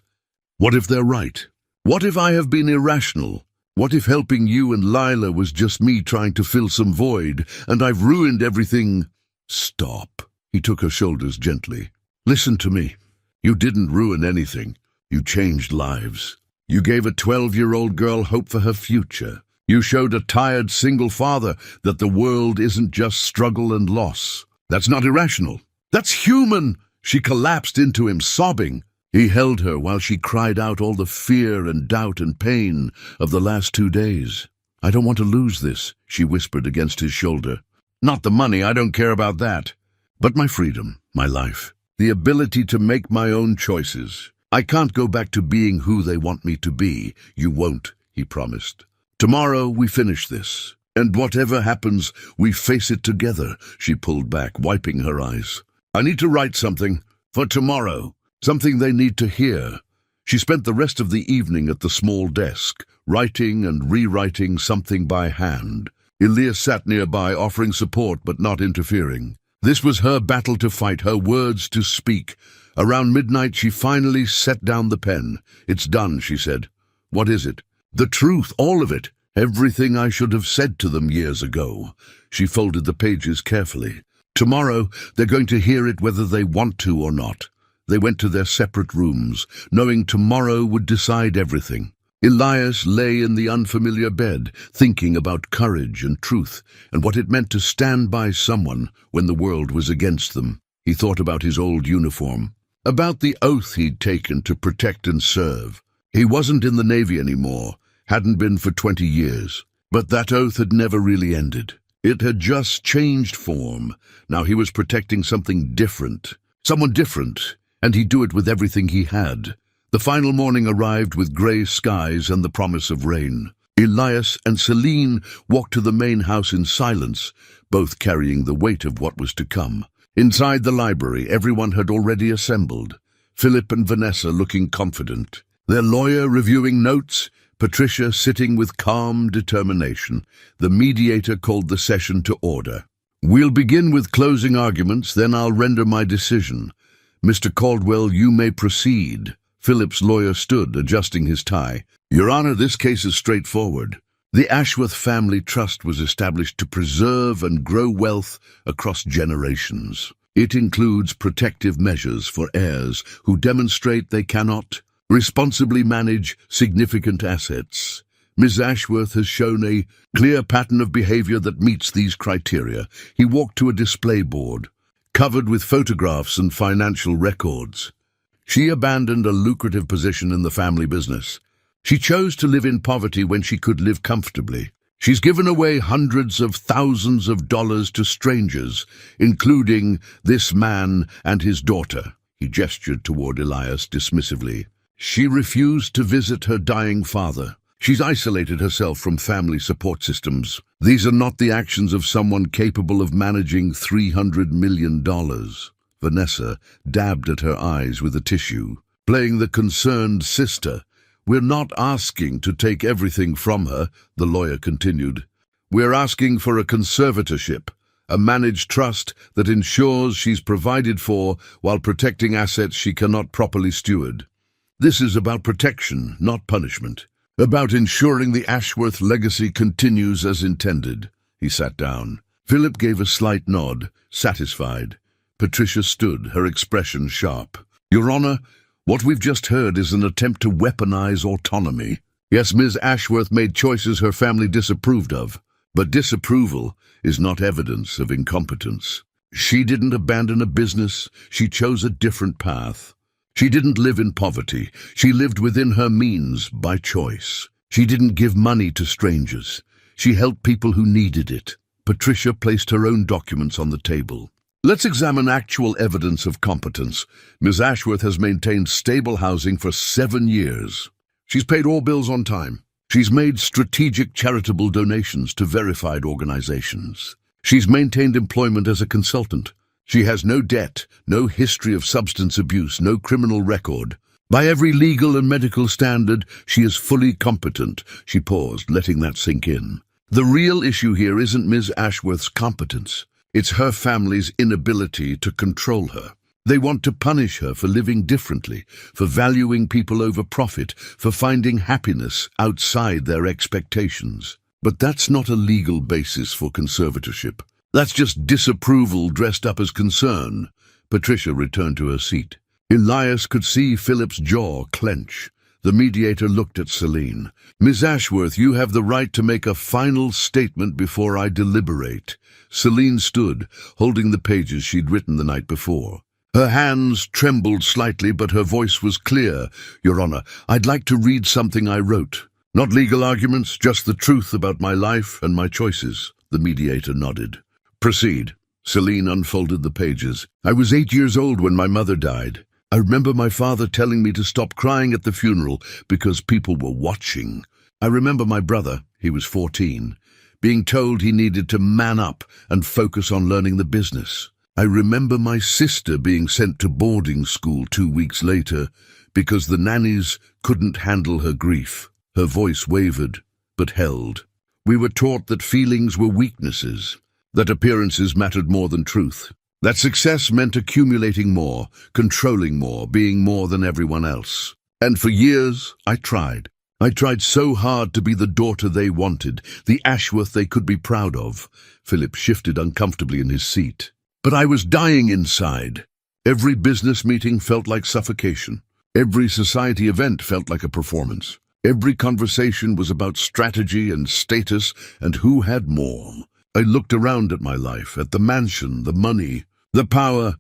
Speaker 1: "What if they're right? What if I have been irrational? What if helping you and Lila was just me trying to fill some void, and I've ruined everything?" "Stop." He took her shoulders gently. "Listen to me. You didn't ruin anything. You changed lives. You gave a 12-year-old girl hope for her future. You showed a tired single father that the world isn't just struggle and loss. That's not irrational. That's human." She collapsed into him, sobbing. He held her while she cried out all the fear and doubt and pain of the last 2 days. "I don't want to lose this," she whispered against his shoulder. "Not the money, I don't care about that. But my freedom, my life, the ability to make my own choices. I can't go back to being who they want me to be." "You won't," he promised. "Tomorrow we finish this. And whatever happens, we face it together." She pulled back, wiping her eyes. "I need to write something for tomorrow. Something they need to hear." She spent the rest of the evening at the small desk, writing and rewriting something by hand. Elias sat nearby, offering support but not interfering. This was her battle to fight, her words to speak. Around midnight she finally set down the pen. "It's done," she said. "What is it?" "The truth, all of it. Everything I should have said to them years ago." She folded the pages carefully. "Tomorrow they're going to hear it whether they want to or not." They went to their separate rooms, knowing tomorrow would decide everything. Elias lay in the unfamiliar bed, thinking about courage and truth, and what it meant to stand by someone when the world was against them. He thought about his old uniform, about the oath he'd taken to protect and serve. He wasn't in the Navy anymore, hadn't been for 20 years, but that oath had never really ended. It had just changed form. Now he was protecting something different, someone different, and he'd do it with everything he had. The final morning arrived with grey skies and the promise of rain. Elias and Celine walked to the main house in silence, both carrying the weight of what was to come. Inside the library, everyone had already assembled. Philip and Vanessa looking confident, their lawyer reviewing notes, Patricia sitting with calm determination. The mediator called the session to order. "We'll begin with closing arguments, then I'll render my decision. Mr. Caldwell, you may proceed." Philip's lawyer stood, adjusting his tie. "Your Honor, this case is straightforward. The Ashworth Family Trust was established to preserve and grow wealth across generations. It includes protective measures for heirs who demonstrate they cannot responsibly manage significant assets. Ms. Ashworth has shown a clear pattern of behavior that meets these criteria." He walked to a display board, covered with photographs and financial records. She abandoned a lucrative position in the family business. She chose to live in poverty when she could live comfortably. She's given away hundreds of thousands of dollars to strangers, including this man and his daughter. He gestured toward Elias dismissively. She refused to visit her dying father. She's isolated herself from family support systems. These are not the actions of someone capable of managing $300 million. Vanessa dabbed at her eyes with a tissue, playing the concerned sister. We're not asking to take everything from her, the lawyer continued. We're asking for a conservatorship, a managed trust that ensures she's provided for while protecting assets she cannot properly steward. This is about protection, not punishment. About ensuring the Ashworth legacy continues as intended. He sat down. Philip gave a slight nod, satisfied. Patricia stood, her expression sharp. Your Honor, what we've just heard is an attempt to weaponize autonomy. Yes, Ms. Ashworth made choices her family disapproved of, but disapproval is not evidence of incompetence. She didn't abandon a business, she chose a different path. She didn't live in poverty, she lived within her means by choice. She didn't give money to strangers, she helped people who needed it. Patricia placed her own documents on the table. Let's examine actual evidence of competence. Ms. Ashworth has maintained stable housing for 7 years. She's paid all bills on time. She's made strategic charitable donations to verified organizations. She's maintained employment as a consultant. She has no debt, no history of substance abuse, no criminal record. By every legal and medical standard, she is fully competent. She paused, letting that sink in. The real issue here isn't Ms. Ashworth's competence. It's her family's inability to control her. They want to punish her for living differently, for valuing people over profit, for finding happiness outside their expectations. But that's not a legal basis for conservatorship. That's just disapproval dressed up as concern. Patricia returned to her seat. Elias could see Philip's jaw clench. The mediator looked at Celine. Ms. Ashworth, you have the right to make a final statement before I deliberate. Celine stood, holding the pages she'd written the night before. Her hands trembled slightly, but her voice was clear. Your Honor, I'd like to read something I wrote. Not legal arguments, just the truth about my life and my choices. The mediator nodded. Proceed. Celine unfolded the pages. I was 8 years old when my mother died. I remember my father telling me to stop crying at the funeral because people were watching. I remember my brother, he was 14, being told he needed to man up and focus on learning the business. I remember my sister being sent to boarding school 2 weeks later because the nannies couldn't handle her grief. Her voice wavered, but held. We were taught that feelings were weaknesses, that appearances mattered more than truth, that success meant accumulating more, controlling more, being more than everyone else. And for years, I tried. I tried so hard to be the daughter they wanted, the Ashworth they could be proud of. Philip shifted uncomfortably in his seat. But I was dying inside. Every business meeting felt like suffocation. Every society event felt like a performance. Every conversation was about strategy and status and who had more. I looked around at my life, at the mansion, the money, the power,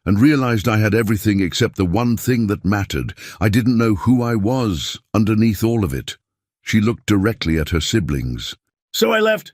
Speaker 1: and realized I had everything except the one thing that mattered. I didn't know who I was underneath all of it. She looked directly at her siblings. So I left.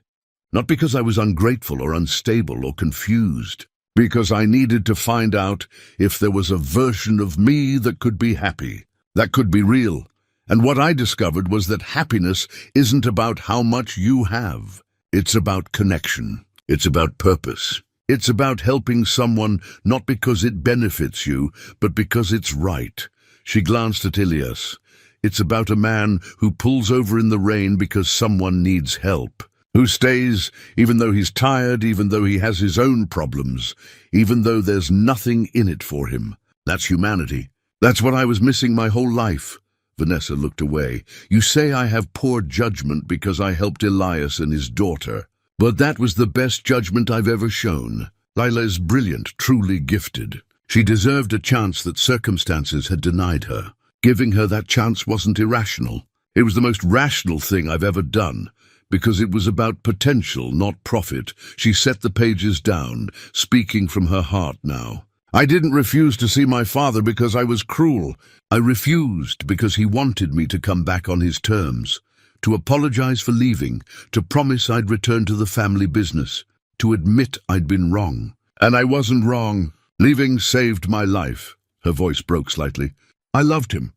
Speaker 1: Not because I was ungrateful or unstable or confused. Because I needed to find out if there was a version of me that could be happy, that could be real. And what I discovered was that happiness isn't about how much you have. It's about connection. It's about purpose. It's about helping someone not because it benefits you, but because it's right. She glanced at Ilias. It's about a man who pulls over in the rain because someone needs help, who stays even though he's tired, even though he has his own problems, even though there's nothing in it for him. That's humanity. That's what I was missing my whole life. Vanessa looked away. You say I have poor judgment because I helped Elias and his daughter. But that was the best judgment I've ever shown. Lila is brilliant, truly gifted. She deserved a chance that circumstances had denied her. Giving her that chance wasn't irrational. It was the most rational thing I've ever done, because it was about potential, not profit. She set the pages down, speaking from her heart now. I didn't refuse to see my father because I was cruel. I refused because he wanted me to come back on his terms, to apologize for leaving, to promise I'd return to the family business, to admit I'd been wrong. And I wasn't wrong. Leaving saved my life. Her voice broke slightly. I loved him.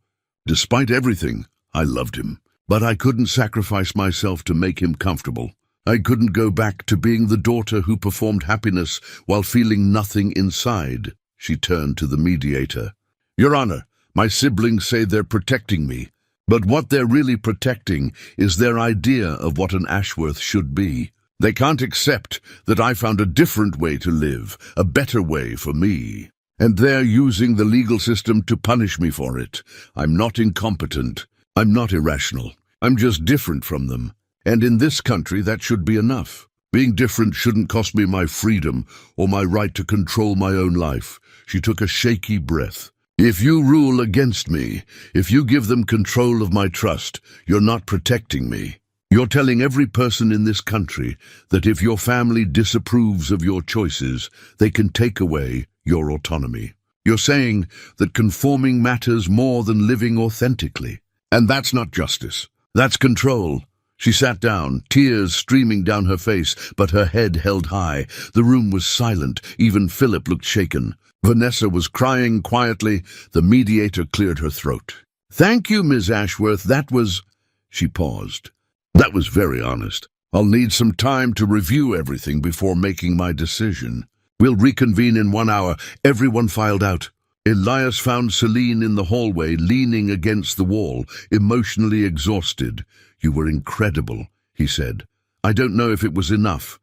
Speaker 1: Despite everything, I loved him. But I couldn't sacrifice myself to make him comfortable. I couldn't go back to being the daughter who performed happiness while feeling nothing inside. She turned to the mediator. Your Honor, my siblings say they're protecting me. But what they're really protecting is their idea of what an Ashworth should be. They can't accept that I found a different way to live, a better way for me. And they're using the legal system to punish me for it. I'm not incompetent. I'm not irrational. I'm just different from them. And in this country, that should be enough. Being different shouldn't cost me my freedom or my right to control my own life. She took a shaky breath. If you rule against me, if you give them control of my trust, you're not protecting me. You're telling every person in this country that if your family disapproves of your choices, they can take away your autonomy. You're saying that conforming matters more than living authentically. And that's not justice. That's control. She sat down, tears streaming down her face, but her head held high. The room was silent. Even Philip looked shaken. Vanessa was crying quietly. The mediator cleared her throat. "Thank you, Ms. Ashworth. That was—" She paused. "That was very honest. I'll need some time to review everything before making my decision. We'll reconvene in 1 hour." Everyone filed out. Elias found Celine in the hallway, leaning against the wall, emotionally exhausted. "You were incredible," he said. "I don't know if it was enough.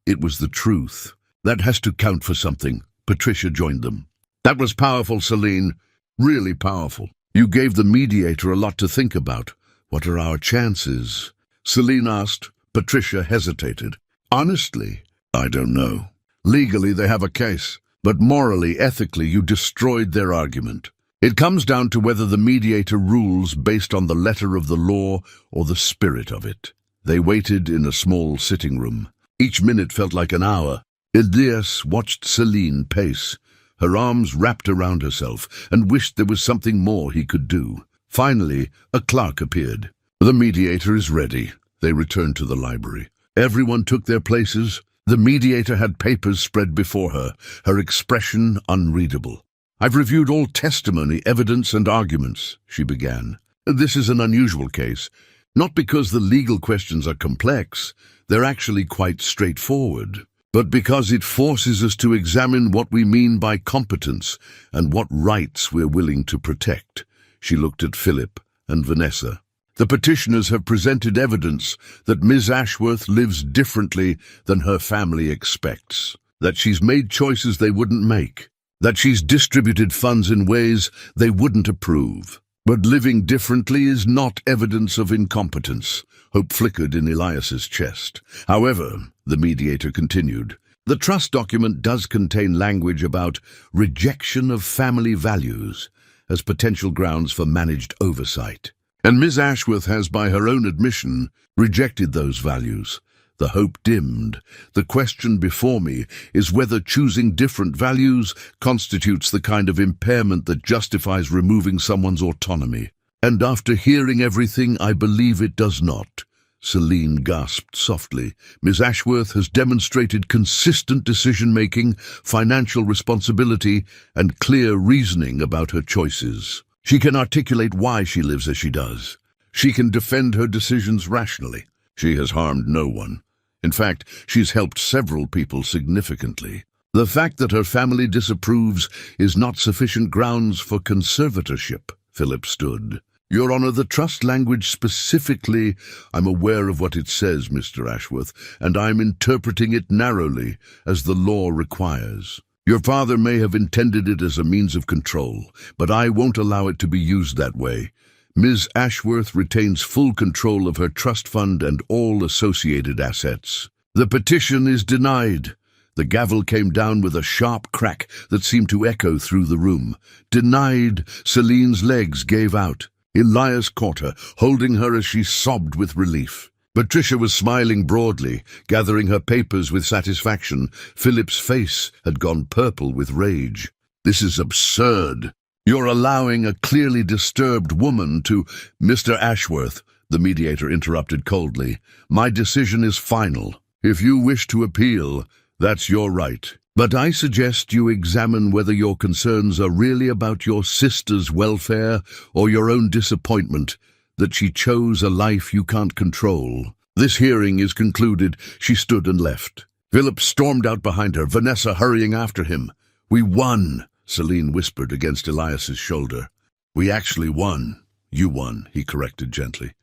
Speaker 1: It was the truth. That has to count for something." Patricia joined them. "That was powerful, Celine. Really powerful. You gave the mediator a lot to think about. What are our chances?" Celine asked. Patricia hesitated. "Honestly, I don't know. Legally, they have a case. But morally, ethically, you destroyed their argument. It comes down to whether the mediator rules based on the letter of the law or the spirit of it." They waited in a small sitting room. Each minute felt like an hour. Elias watched Celine pace, her arms wrapped around herself, and wished there was something more he could do. Finally, a clerk appeared. "The mediator is ready." They returned to the library. Everyone took their places. The mediator had papers spread before her, her expression unreadable. "I've reviewed all testimony, evidence, and arguments," she began. "This is an unusual case, not because the legal questions are complex, they're actually quite straightforward, but because it forces us to examine what we mean by competence and what rights we're willing to protect." She looked at Philip and Vanessa. "The petitioners have presented evidence that Ms. Ashworth lives differently than her family expects, that she's made choices they wouldn't make, that she's distributed funds in ways they wouldn't approve. But living differently is not evidence of incompetence." Hope flickered in Elias's chest. "However," the mediator continued, "the trust document does contain language about rejection of family values as potential grounds for managed oversight. And Ms. Ashworth has, by her own admission, rejected those values." The hope dimmed. "The question before me is whether choosing different values constitutes the kind of impairment that justifies removing someone's autonomy. And after hearing everything, I believe it does not." Celine gasped softly. "Ms. Ashworth has demonstrated consistent decision-making, financial responsibility, and clear reasoning about her choices. She can articulate why she lives as she does. She can defend her decisions rationally. She has harmed no one. In fact, she's helped several people significantly. The fact that her family disapproves is not sufficient grounds for conservatorship." Philip stood. "Your Honor, the trust language specifically, I'm aware of what it says, Mr. Ashworth, and I'm interpreting it narrowly, as the law requires. Your father may have intended it as a means of control, but I won't allow it to be used that way. Ms. Ashworth retains full control of her trust fund and all associated assets." "The petition is denied." The gavel came down with a sharp crack that seemed to echo through the room. "Denied." Celine's legs gave out. Elias caught her, holding her as she sobbed with relief. Patricia was smiling broadly, gathering her papers with satisfaction. Philip's face had gone purple with rage. "This is absurd. You're allowing a clearly disturbed woman to—" "Mr. Ashworth," the mediator interrupted coldly, "my decision is final. If you wish to appeal, that's your right. But I suggest you examine whether your concerns are really about your sister's welfare or your own disappointment that she chose a life you can't control. This hearing is concluded." She stood and left. Philip stormed out behind her, Vanessa hurrying after him. "We won," Celine whispered against Elias's shoulder. "We actually won. You won, he corrected gently.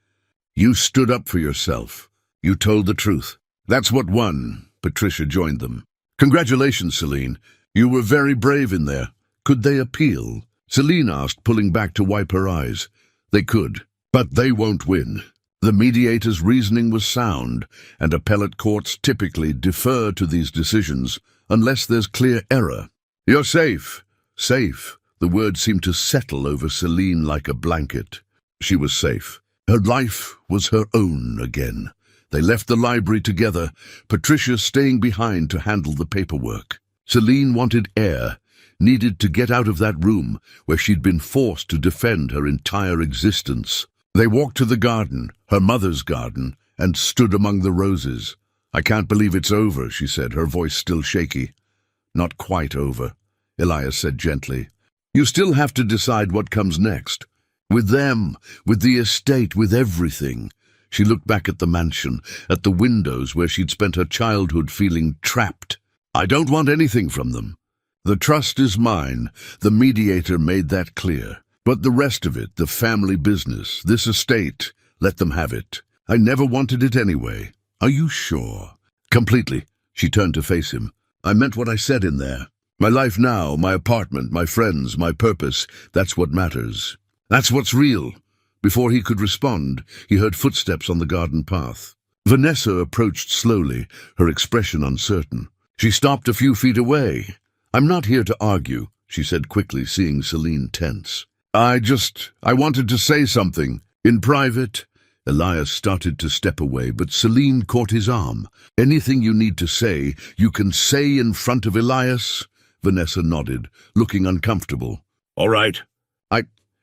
Speaker 1: You stood up for yourself. You told the truth. That's what won. Patricia joined them. Congratulations, Celine. You were very brave in there. Could they appeal? Celine asked, pulling back to wipe her eyes. They could, but they won't win. The mediator's reasoning was sound, and appellate courts typically defer to these decisions unless there's clear error. You're safe. Safe. The word seemed to settle over Celine like a blanket. She was safe. Her life was her own again. They left the library together, Patricia staying behind to handle the paperwork. Celine wanted air, needed to get out of that room where she'd been forced to defend her entire existence. They walked to the garden, her mother's garden, and stood among the roses. I can't believe it's over, she said, her voice still shaky. Not quite over, Elias said gently. You still have to decide what comes next. With them, with the estate, with everything. She looked back at the mansion, at the windows where she'd spent her childhood feeling trapped. I don't want anything from them. The trust is mine. The mediator made that clear. But the rest of it, the family business, this estate, let them have it. I never wanted it anyway. Are you sure? Completely. She turned to face him. I meant what I said in there. My life now, my apartment, my friends, my purpose, that's what matters. That's what's real. Before he could respond, he heard footsteps on the garden path. Vanessa approached slowly, her expression uncertain. She stopped a few feet away. I'm not here to argue, she said quickly, seeing Celine tense. I wanted to say something. In private. Elias started to step away, but Celine caught his arm. Anything you need to say, you can say in front of Elias? Vanessa nodded, looking uncomfortable. All right.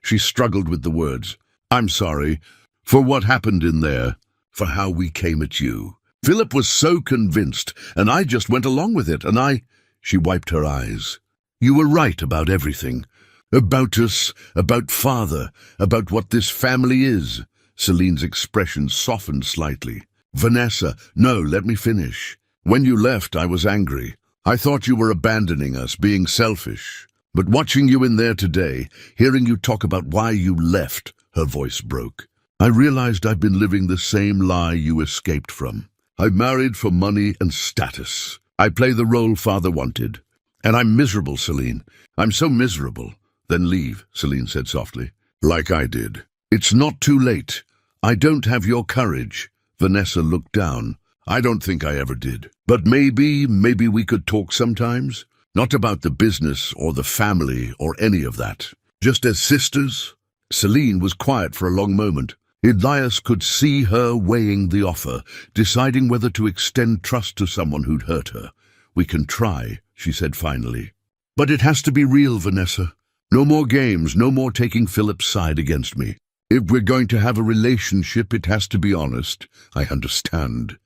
Speaker 1: She struggled with the words. I'm sorry for what happened in there, for how we came at you. Philip was so convinced, and I just went along with it, and She wiped her eyes. You were right about everything. About us, about father, about what this family is. Celine's expression softened slightly. Vanessa, no, let me finish. When you left, I was angry. I thought you were abandoning us, being selfish. But watching you in there today, hearing you talk about why you left, her voice broke. I realized I've been living the same lie you escaped from. I married for money and status. I play the role father wanted. And I'm miserable, Celine. I'm so miserable. Then leave, Celine said softly. Like I did. It's not too late. I don't have your courage. Vanessa looked down. I don't think I ever did. But maybe we could talk sometimes. Not about the business or the family or any of that. Just as sisters. Celine was quiet for a long moment. Elias could see her weighing the offer, deciding whether to extend trust to someone who'd hurt her. We can try, she said finally. But it has to be real, Vanessa. No more games, no more taking Philip's side against me. If we're going to have a relationship, it has to be honest. I understand.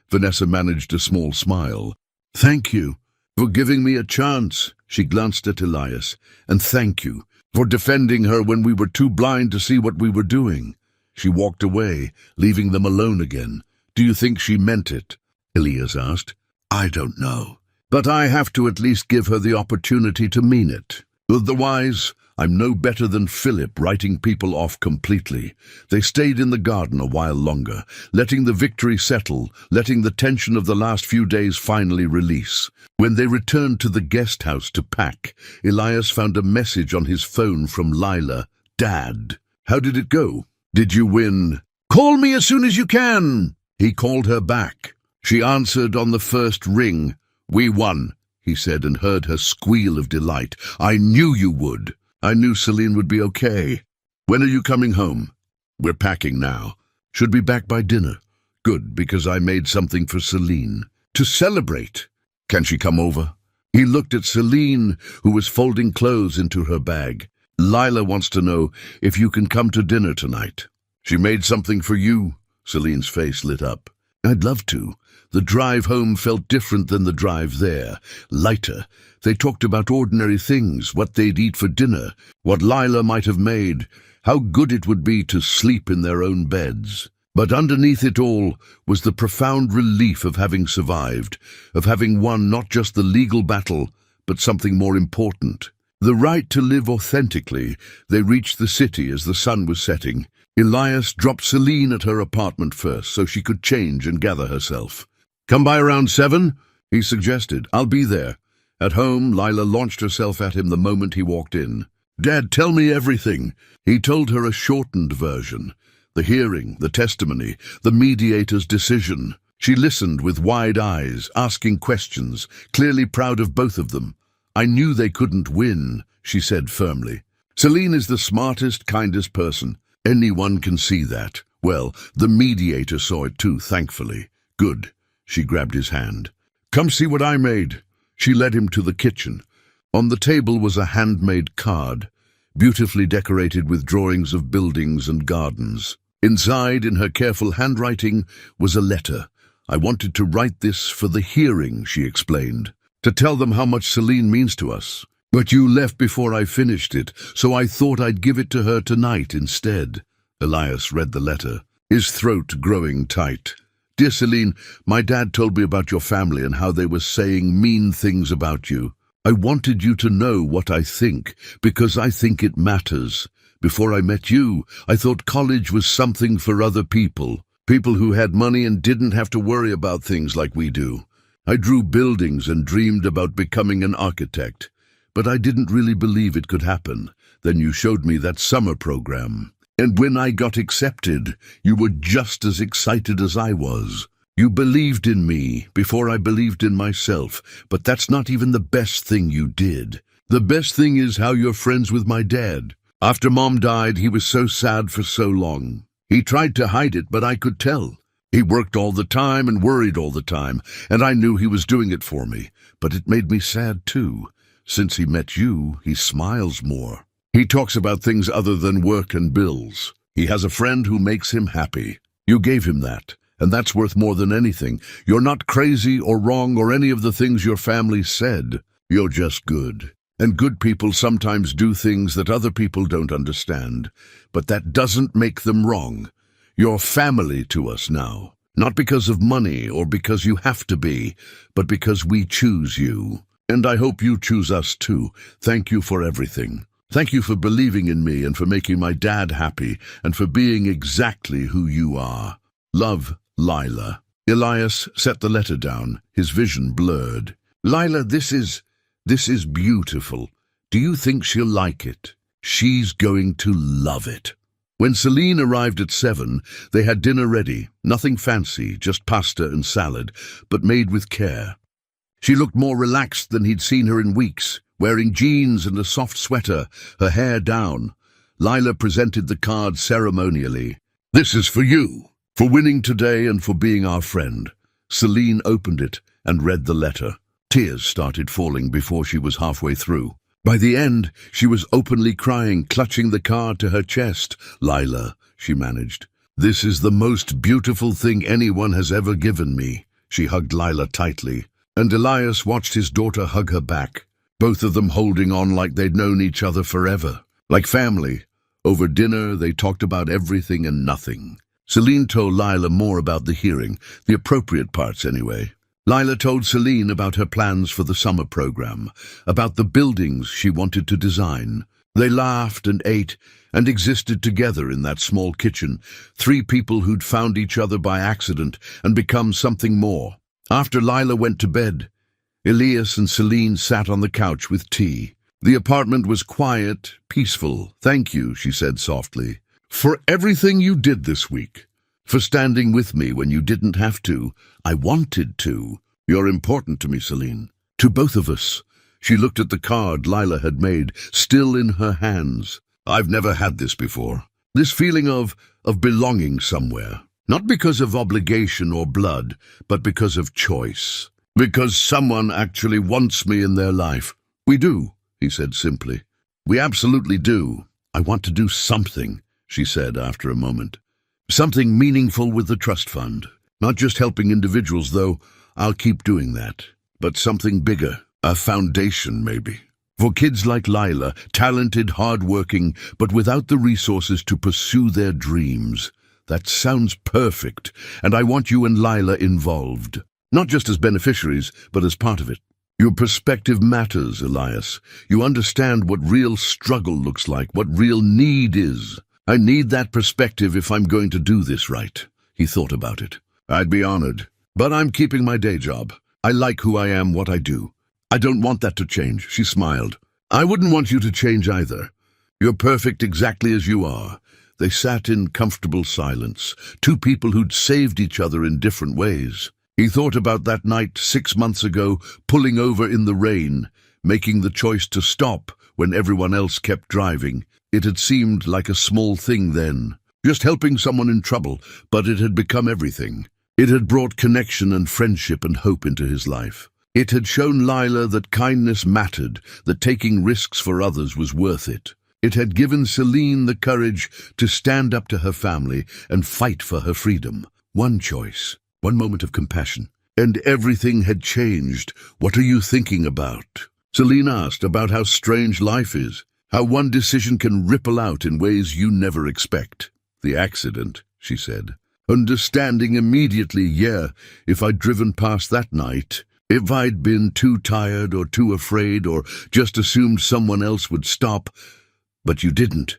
Speaker 1: Vanessa managed a small smile. Thank you for giving me a chance, she glanced at Elias. And thank you for defending her when we were too blind to see what we were doing. She walked away, leaving them alone again. Do you think she meant it? Elias asked. I don't know. But I have to at least give her the opportunity to mean it. Otherwise, I'm no better than Philip, writing people off completely. They stayed in the garden a while longer, letting the victory settle, letting the tension of the last few days finally release. When they returned to the guest house to pack, Elias found a message on his phone from Lila. Dad, how did it go? Did you win? Call me as soon as you can. He called her back. She answered on the first ring. We won, he said, and heard her squeal of delight. I knew you would. I knew Celine would be okay. When are you coming home? We're packing now. Should be back by dinner. Good, because I made something for Celine. To celebrate. Can she come over? He looked at Celine, who was folding clothes into her bag. Lila wants to know if you can come to dinner tonight. She made something for you. Celine's face lit up. I'd love to. The drive home felt different than the drive there. Lighter. They talked about ordinary things, what they'd eat for dinner, what Lila might have made, how good it would be to sleep in their own beds. But underneath it all was the profound relief of having survived, of having won not just the legal battle, but something more important. The right to live authentically. They reached the city as the sun was setting. Elias dropped Celine at her apartment first so she could change and gather herself. "Come by around 7, he suggested. "I'll be there." At home, Lila launched herself at him the moment he walked in. "Dad, tell me everything." He told her a shortened version. The hearing, the testimony, the mediator's decision. She listened with wide eyes, asking questions, clearly proud of both of them. "I knew they couldn't win," she said firmly. "Celine is the smartest, kindest person. Anyone can see that." Well, the mediator saw it too, thankfully. "Good." She grabbed his hand. "Come see what I made." She led him to the kitchen. On the table was a handmade card, beautifully decorated with drawings of buildings and gardens. Inside, in her careful handwriting, was a letter. "I wanted to write this for the hearing," she explained, "to tell them how much Celine means to us. But you left before I finished it, so I thought I'd give it to her tonight instead." Elias read the letter, his throat growing tight. "Dear Celine, my dad told me about your family and how they were saying mean things about you. I wanted you to know what I think, because I think it matters. Before I met you, I thought college was something for other people who had money and didn't have to worry about things like we do. I drew buildings and dreamed about becoming an architect, but I didn't really believe it could happen. Then you showed me that summer program. And when I got accepted, you were just as excited as I was. You believed in me before I believed in myself, but that's not even the best thing you did. The best thing is how you're friends with my dad. After Mom died, he was so sad for so long. He tried to hide it, but I could tell. He worked all the time and worried all the time, and I knew he was doing it for me. But it made me sad too. Since he met you, he smiles more. He talks about things other than work and bills. He has a friend who makes him happy. You gave him that, and that's worth more than anything. You're not crazy or wrong or any of the things your family said. You're just good. And good people sometimes do things that other people don't understand, but that doesn't make them wrong. You're family to us now, not because of money or because you have to be, but because we choose you. And I hope you choose us too. Thank you for everything. Thank you for believing in me and for making my dad happy and for being exactly who you are. Love, Lila." Elias set the letter down, his vision blurred. "Lila, this is beautiful. Do you think she'll like it? She's going to love it." When Celine arrived at 7, they had dinner ready. Nothing fancy, just pasta and salad, but made with care. She looked more relaxed than he'd seen her in weeks, wearing jeans and a soft sweater, her hair down. Lila presented the card ceremonially. "This is for you, for winning today and for being our friend." Celine opened it and read the letter. Tears started falling before she was halfway through. By the end, she was openly crying, clutching the card to her chest. "Lila," she managed, "this is the most beautiful thing anyone has ever given me." She hugged Lila tightly, and Elias watched his daughter hug her back, both of them holding on like they'd known each other forever, like family. Over dinner, they talked about everything and nothing. Celine told Lila more about the hearing, the appropriate parts anyway. Lila told Celine about her plans for the summer program, about the buildings she wanted to design. They laughed and ate and existed together in that small kitchen, 3 people who'd found each other by accident and become something more. After Lila went to bed, Elias and Celine sat on the couch with tea. The apartment was quiet, peaceful. "Thank you," she said softly, "for everything you did this week. For standing with me when you didn't have to. I wanted to. You're important to me, Celine. To both of us." She looked at the card Lila had made, still in her hands. "I've never had this before. This feeling of belonging somewhere. Not because of obligation or blood, but because of choice. Because someone actually wants me in their life." "We do," he said simply. "We absolutely do. I want to do something," she said after a moment. "Something meaningful with the trust fund. Not just helping individuals, though I'll keep doing that. But something bigger, a foundation maybe. For kids like Lila, talented, hard-working, but without the resources to pursue their dreams. That sounds perfect, and I want you and Lila involved. Not just as beneficiaries, but as part of it." Your perspective matters, Elias. You understand what real struggle looks like, what real need is. I need that perspective if I'm going to do this right. He thought about it. I'd be honored. But I'm keeping my day job. I like who I am, what I do. I don't want that to change, she smiled. I wouldn't want you to change either. You're perfect exactly as you are. They sat in comfortable silence, two people who'd saved each other in different ways. He thought about that night 6 months ago, pulling over in the rain, making the choice to stop when everyone else kept driving. It had seemed like a small thing then, just helping someone in trouble, but it had become everything. It had brought connection and friendship and hope into his life. It had shown Lila that kindness mattered, that taking risks for others was worth it. It had given Celine the courage to stand up to her family and fight for her freedom. One choice. One moment of compassion, and everything had changed. What are you thinking about? Celine asked about how strange life is, how one decision can ripple out in ways you never expect. The accident, she said. Understanding immediately, if I'd driven past that night, if I'd been too tired or too afraid or just assumed someone else would stop. But you didn't.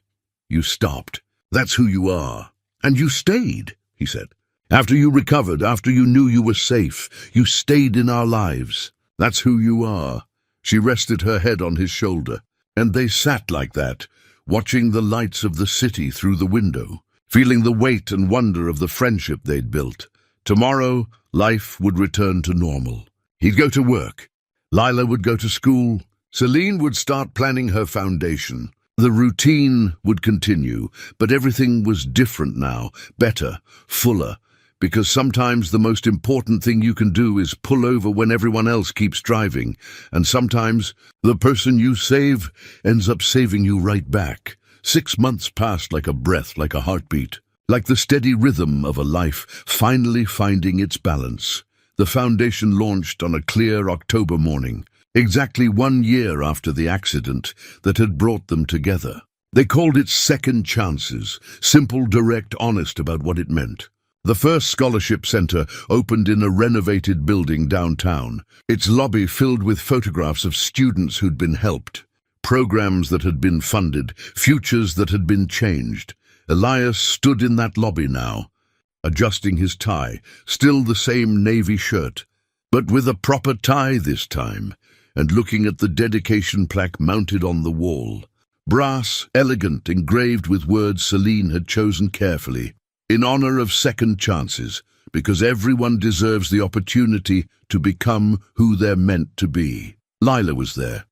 Speaker 1: You stopped. That's who you are. And you stayed, he said. After you recovered, after you knew you were safe, you stayed in our lives. That's who you are. She rested her head on his shoulder, and they sat like that, watching the lights of the city through the window, feeling the weight and wonder of the friendship they'd built. Tomorrow, life would return to normal. He'd go to work. Lila would go to school. Celine would start planning her foundation. The routine would continue, but everything was different now, better, fuller. Because sometimes the most important thing you can do is pull over when everyone else keeps driving, and sometimes the person you save ends up saving you right back. 6 months passed like a breath, like a heartbeat, like the steady rhythm of a life finally finding its balance. The foundation launched on a clear October morning, exactly 1 year after the accident that had brought them together. They called it Second Chances, simple, direct, honest about what it meant. The first scholarship center opened in a renovated building downtown, its lobby filled with photographs of students who'd been helped, programs that had been funded, futures that had been changed. Elias stood in that lobby now, adjusting his tie, still the same navy shirt, but with a proper tie this time, and looking at the dedication plaque mounted on the wall. Brass, elegant, engraved with words Celine had chosen carefully. In honor of second chances, because everyone deserves the opportunity to become who they're meant to be. Lila was there,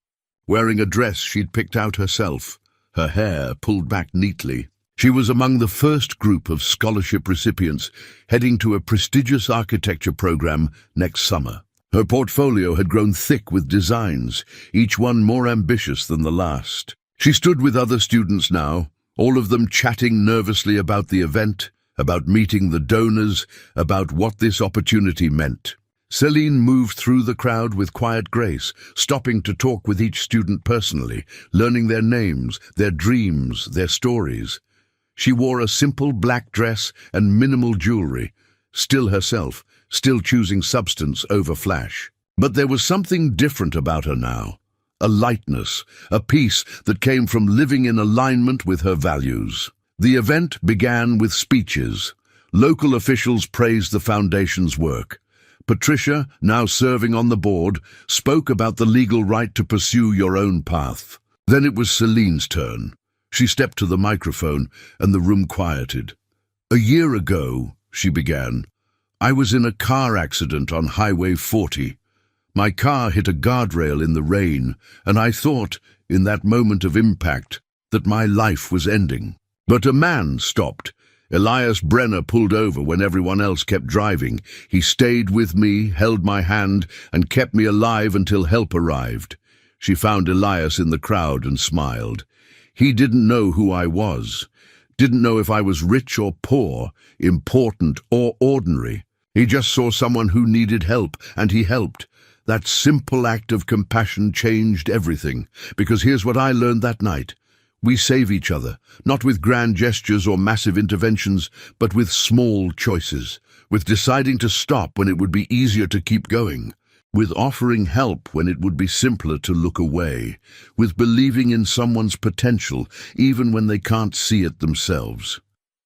Speaker 1: wearing a dress she'd picked out herself, her hair pulled back neatly. She was among the first group of scholarship recipients heading to a prestigious architecture program next summer. Her portfolio had grown thick with designs, each one more ambitious than the last. She stood with other students now, all of them chatting nervously about the event, about meeting the donors, about what this opportunity meant. Celine moved through the crowd with quiet grace, stopping to talk with each student personally, learning their names, their dreams, their stories. She wore a simple black dress and minimal jewelry, still herself, still choosing substance over flash. But there was something different about her now, a lightness, a peace that came from living in alignment with her values. The event began with speeches. Local officials praised the foundation's work. Patricia, now serving on the board, spoke about the legal right to pursue your own path. Then it was Celine's turn. She stepped to the microphone, and the room quieted. "A year ago," she began, "I was in a car accident on Highway 40. My car hit a guardrail in the rain, and I thought, in that moment of impact, that my life was ending. But a man stopped. Elias Brenner pulled over when everyone else kept driving. He stayed with me, held my hand, and kept me alive until help arrived." She found Elias in the crowd and smiled. He didn't know who I was, didn't know if I was rich or poor, important or ordinary. He just saw someone who needed help, and he helped. That simple act of compassion changed everything, because here's what I learned that night. We save each other, not with grand gestures or massive interventions, but with small choices, with deciding to stop when it would be easier to keep going, with offering help when it would be simpler to look away, with believing in someone's potential even when they can't see it themselves.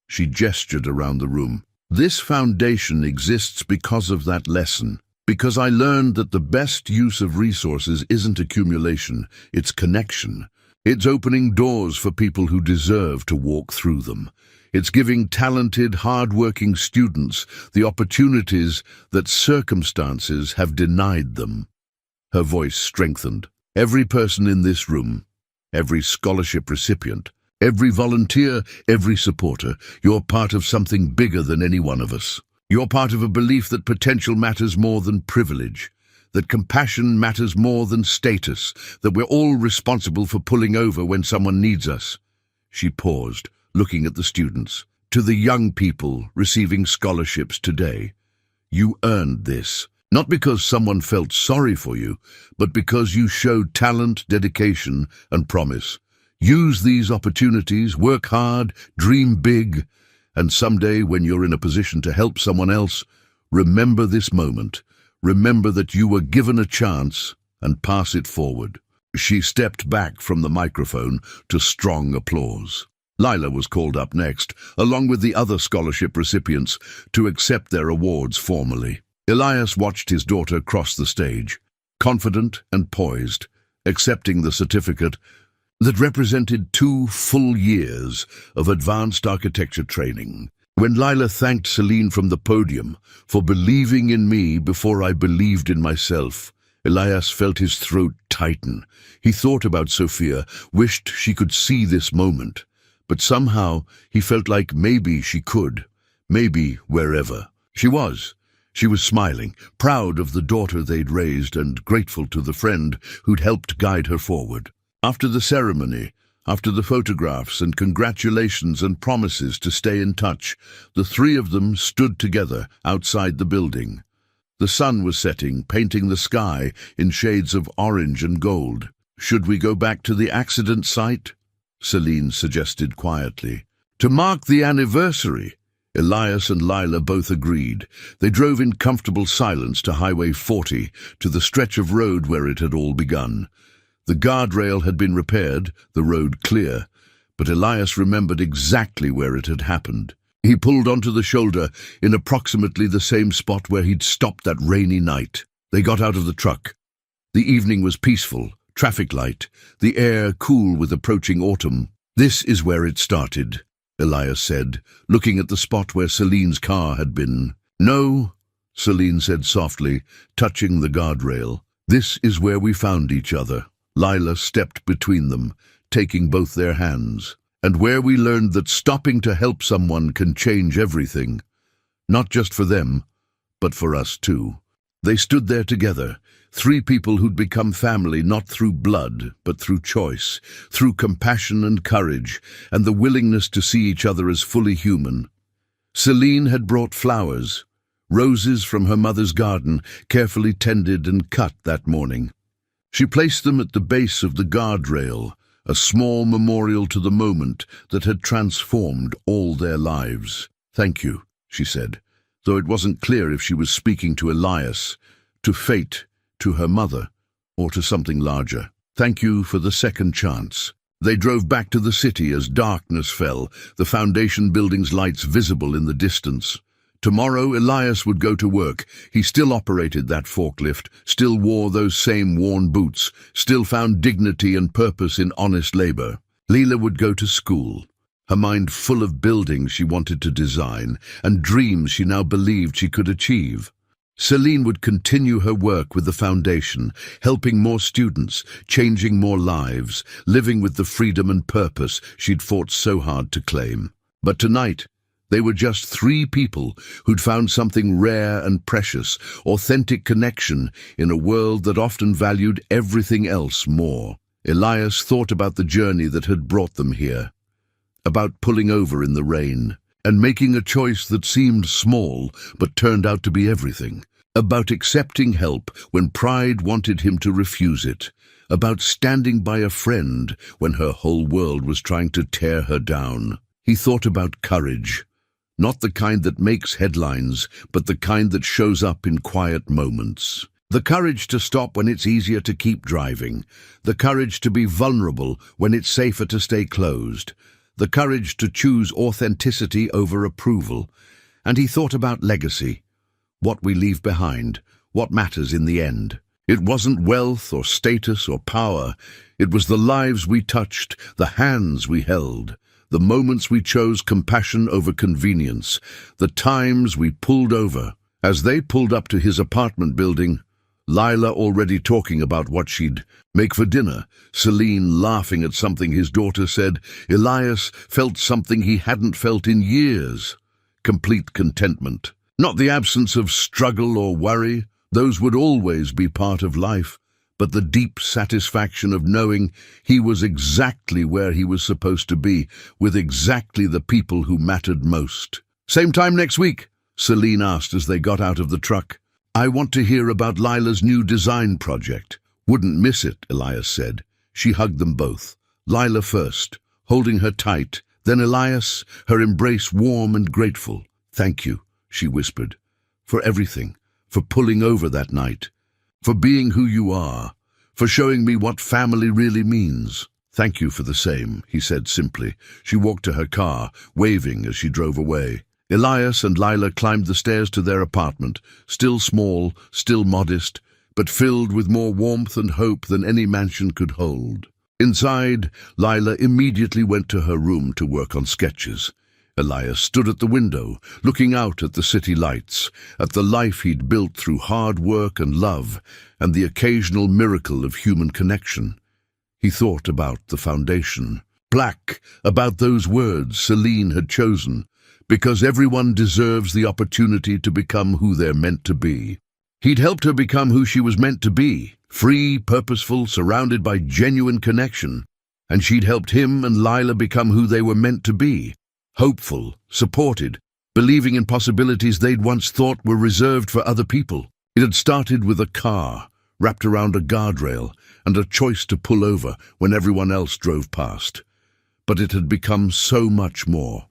Speaker 1: She gestured around the room. This foundation exists because of that lesson, because I learned that the best use of resources isn't accumulation, it's connection. It's opening doors for people who deserve to walk through them. It's giving talented, hard-working students the opportunities that circumstances have denied them. Her voice strengthened. Every person in this room, every scholarship recipient, every volunteer, every supporter, you're part of something bigger than any one of us. You're part of a belief that potential matters more than privilege, that compassion matters more than status, that we're all responsible for pulling over when someone needs us. She paused, looking at the students. To the young people receiving scholarships today, you earned this. Not because someone felt sorry for you, but because you showed talent, dedication, and promise. Use these opportunities, work hard, dream big, and someday when you're in a position to help someone else, remember this moment. Remember that you were given a chance and pass it forward. She stepped back from the microphone to strong applause. Lila was called up next, along with the other scholarship recipients, to accept their awards formally. Elias watched his daughter cross the stage, confident and poised, accepting the certificate that represented 2 full years of advanced architecture training. When Lila thanked Celine from the podium for believing in me before I believed in myself, Elias felt his throat tighten. He thought about Sophia, wished she could see this moment. But somehow he felt like maybe she could, maybe wherever. She was smiling, proud of the daughter they'd raised and grateful to the friend who'd helped guide her forward. After the ceremony, after the photographs and congratulations and promises to stay in touch, the 3 of them stood together outside the building. The sun was setting, painting the sky in shades of orange and gold. Should we go back to the accident site? Celine suggested quietly. To mark the anniversary, Elias and Lila both agreed. They drove in comfortable silence to Highway 40, to the stretch of road where it had all begun. The guardrail had been repaired, the road clear, but Elias remembered exactly where it had happened. He pulled onto the shoulder in approximately the same spot where he'd stopped that rainy night. They got out of the truck. The evening was peaceful. Traffic light, the air cool with approaching autumn. This is where it started, Elias said, looking at the spot where Celine's car had been. No, Celine said softly, touching the guardrail. This is where we found each other. Lila stepped between them, taking both their hands. And where we learned that stopping to help someone can change everything. Not just for them, but for us too. They stood there together, 3 people who'd become family not through blood, but through choice, through compassion and courage, and the willingness to see each other as fully human. Celine had brought flowers, roses from her mother's garden, carefully tended and cut that morning. She placed them at the base of the guardrail, a small memorial to the moment that had transformed all their lives. Thank you, she said, though it wasn't clear if she was speaking to Elias, to fate, to her mother, or to something larger. Thank you for the second chance. They drove back to the city as darkness fell, the foundation building's lights visible in the distance. Tomorrow Elias would go to work. He still operated that forklift, still wore those same worn boots, still found dignity and purpose in honest labor. Lila would go to school, her mind full of buildings she wanted to design and dreams she now believed she could achieve. Celine would continue her work with the foundation, helping more students, changing more lives, living with the freedom and purpose she'd fought so hard to claim. But tonight, they were just 3 people who'd found something rare and precious, authentic connection in a world that often valued everything else more. Elias thought about the journey that had brought them here, about pulling over in the rain, and making a choice that seemed small but turned out to be everything, about accepting help when pride wanted him to refuse it, about standing by a friend when her whole world was trying to tear her down. He thought about courage, not the kind that makes headlines, but the kind that shows up in quiet moments. The courage to stop when it's easier to keep driving. The courage to be vulnerable when it's safer to stay closed. The courage to choose authenticity over approval. And he thought about legacy. What we leave behind. What matters in the end. It wasn't wealth or status or power. It was the lives we touched, the hands we held, the moments we chose compassion over convenience, the times we pulled over. As they pulled up to his apartment building, Lila already talking about what she'd make for dinner, Celine laughing at something his daughter said, Elias felt something he hadn't felt in years. Complete contentment. Not the absence of struggle or worry, those would always be part of life, but the deep satisfaction of knowing he was exactly where he was supposed to be, with exactly the people who mattered most. Same time next week? Celine asked as they got out of the truck. I want to hear about Lila's new design project. Wouldn't miss it, Elias said. She hugged them both. Lila first, holding her tight, then Elias, her embrace warm and grateful. Thank you, she whispered, for everything, for pulling over that night, for being who you are, for showing me what family really means. Thank you for the same, he said simply. She walked to her car, waving as she drove away. Elias and Lila climbed the stairs to their apartment, still small, still modest, but filled with more warmth and hope than any mansion could hold. Inside, Lila immediately went to her room to work on sketches. Elias stood at the window, looking out at the city lights, at the life he'd built through hard work and love, and the occasional miracle of human connection. He thought about the foundation. Black, about those words Celine had chosen, because everyone deserves the opportunity to become who they're meant to be. He'd helped her become who she was meant to be, free, purposeful, surrounded by genuine connection, and she'd helped him and Lila become who they were meant to be, hopeful, supported, believing in possibilities they'd once thought were reserved for other people. It had started with a car, wrapped around a guardrail, and a choice to pull over when everyone else drove past. But it had become so much more.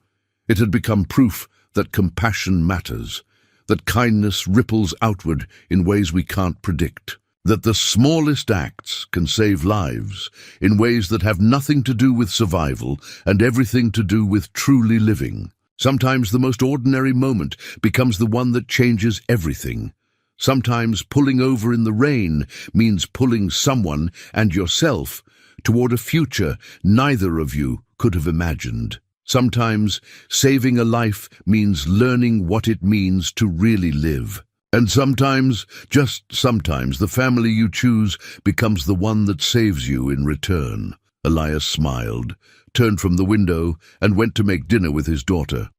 Speaker 1: It had become proof that compassion matters, that kindness ripples outward in ways we can't predict, that the smallest acts can save lives in ways that have nothing to do with survival and everything to do with truly living. Sometimes the most ordinary moment becomes the one that changes everything. Sometimes pulling over in the rain means pulling someone and yourself toward a future neither of you could have imagined. Sometimes saving a life means learning what it means to really live. And sometimes, just sometimes, the family you choose becomes the one that saves you in return. Elias smiled, turned from the window, and went to make dinner with his daughter.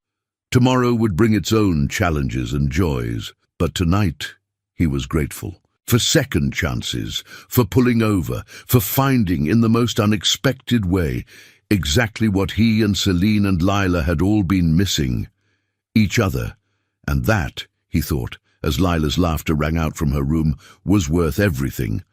Speaker 1: Tomorrow would bring its own challenges and joys, but tonight he was grateful. For second chances, for pulling over, for finding in the most unexpected way exactly what he and Celine and Lila had all been missing. Each other. And that, he thought, as Lila's laughter rang out from her room, was worth everything.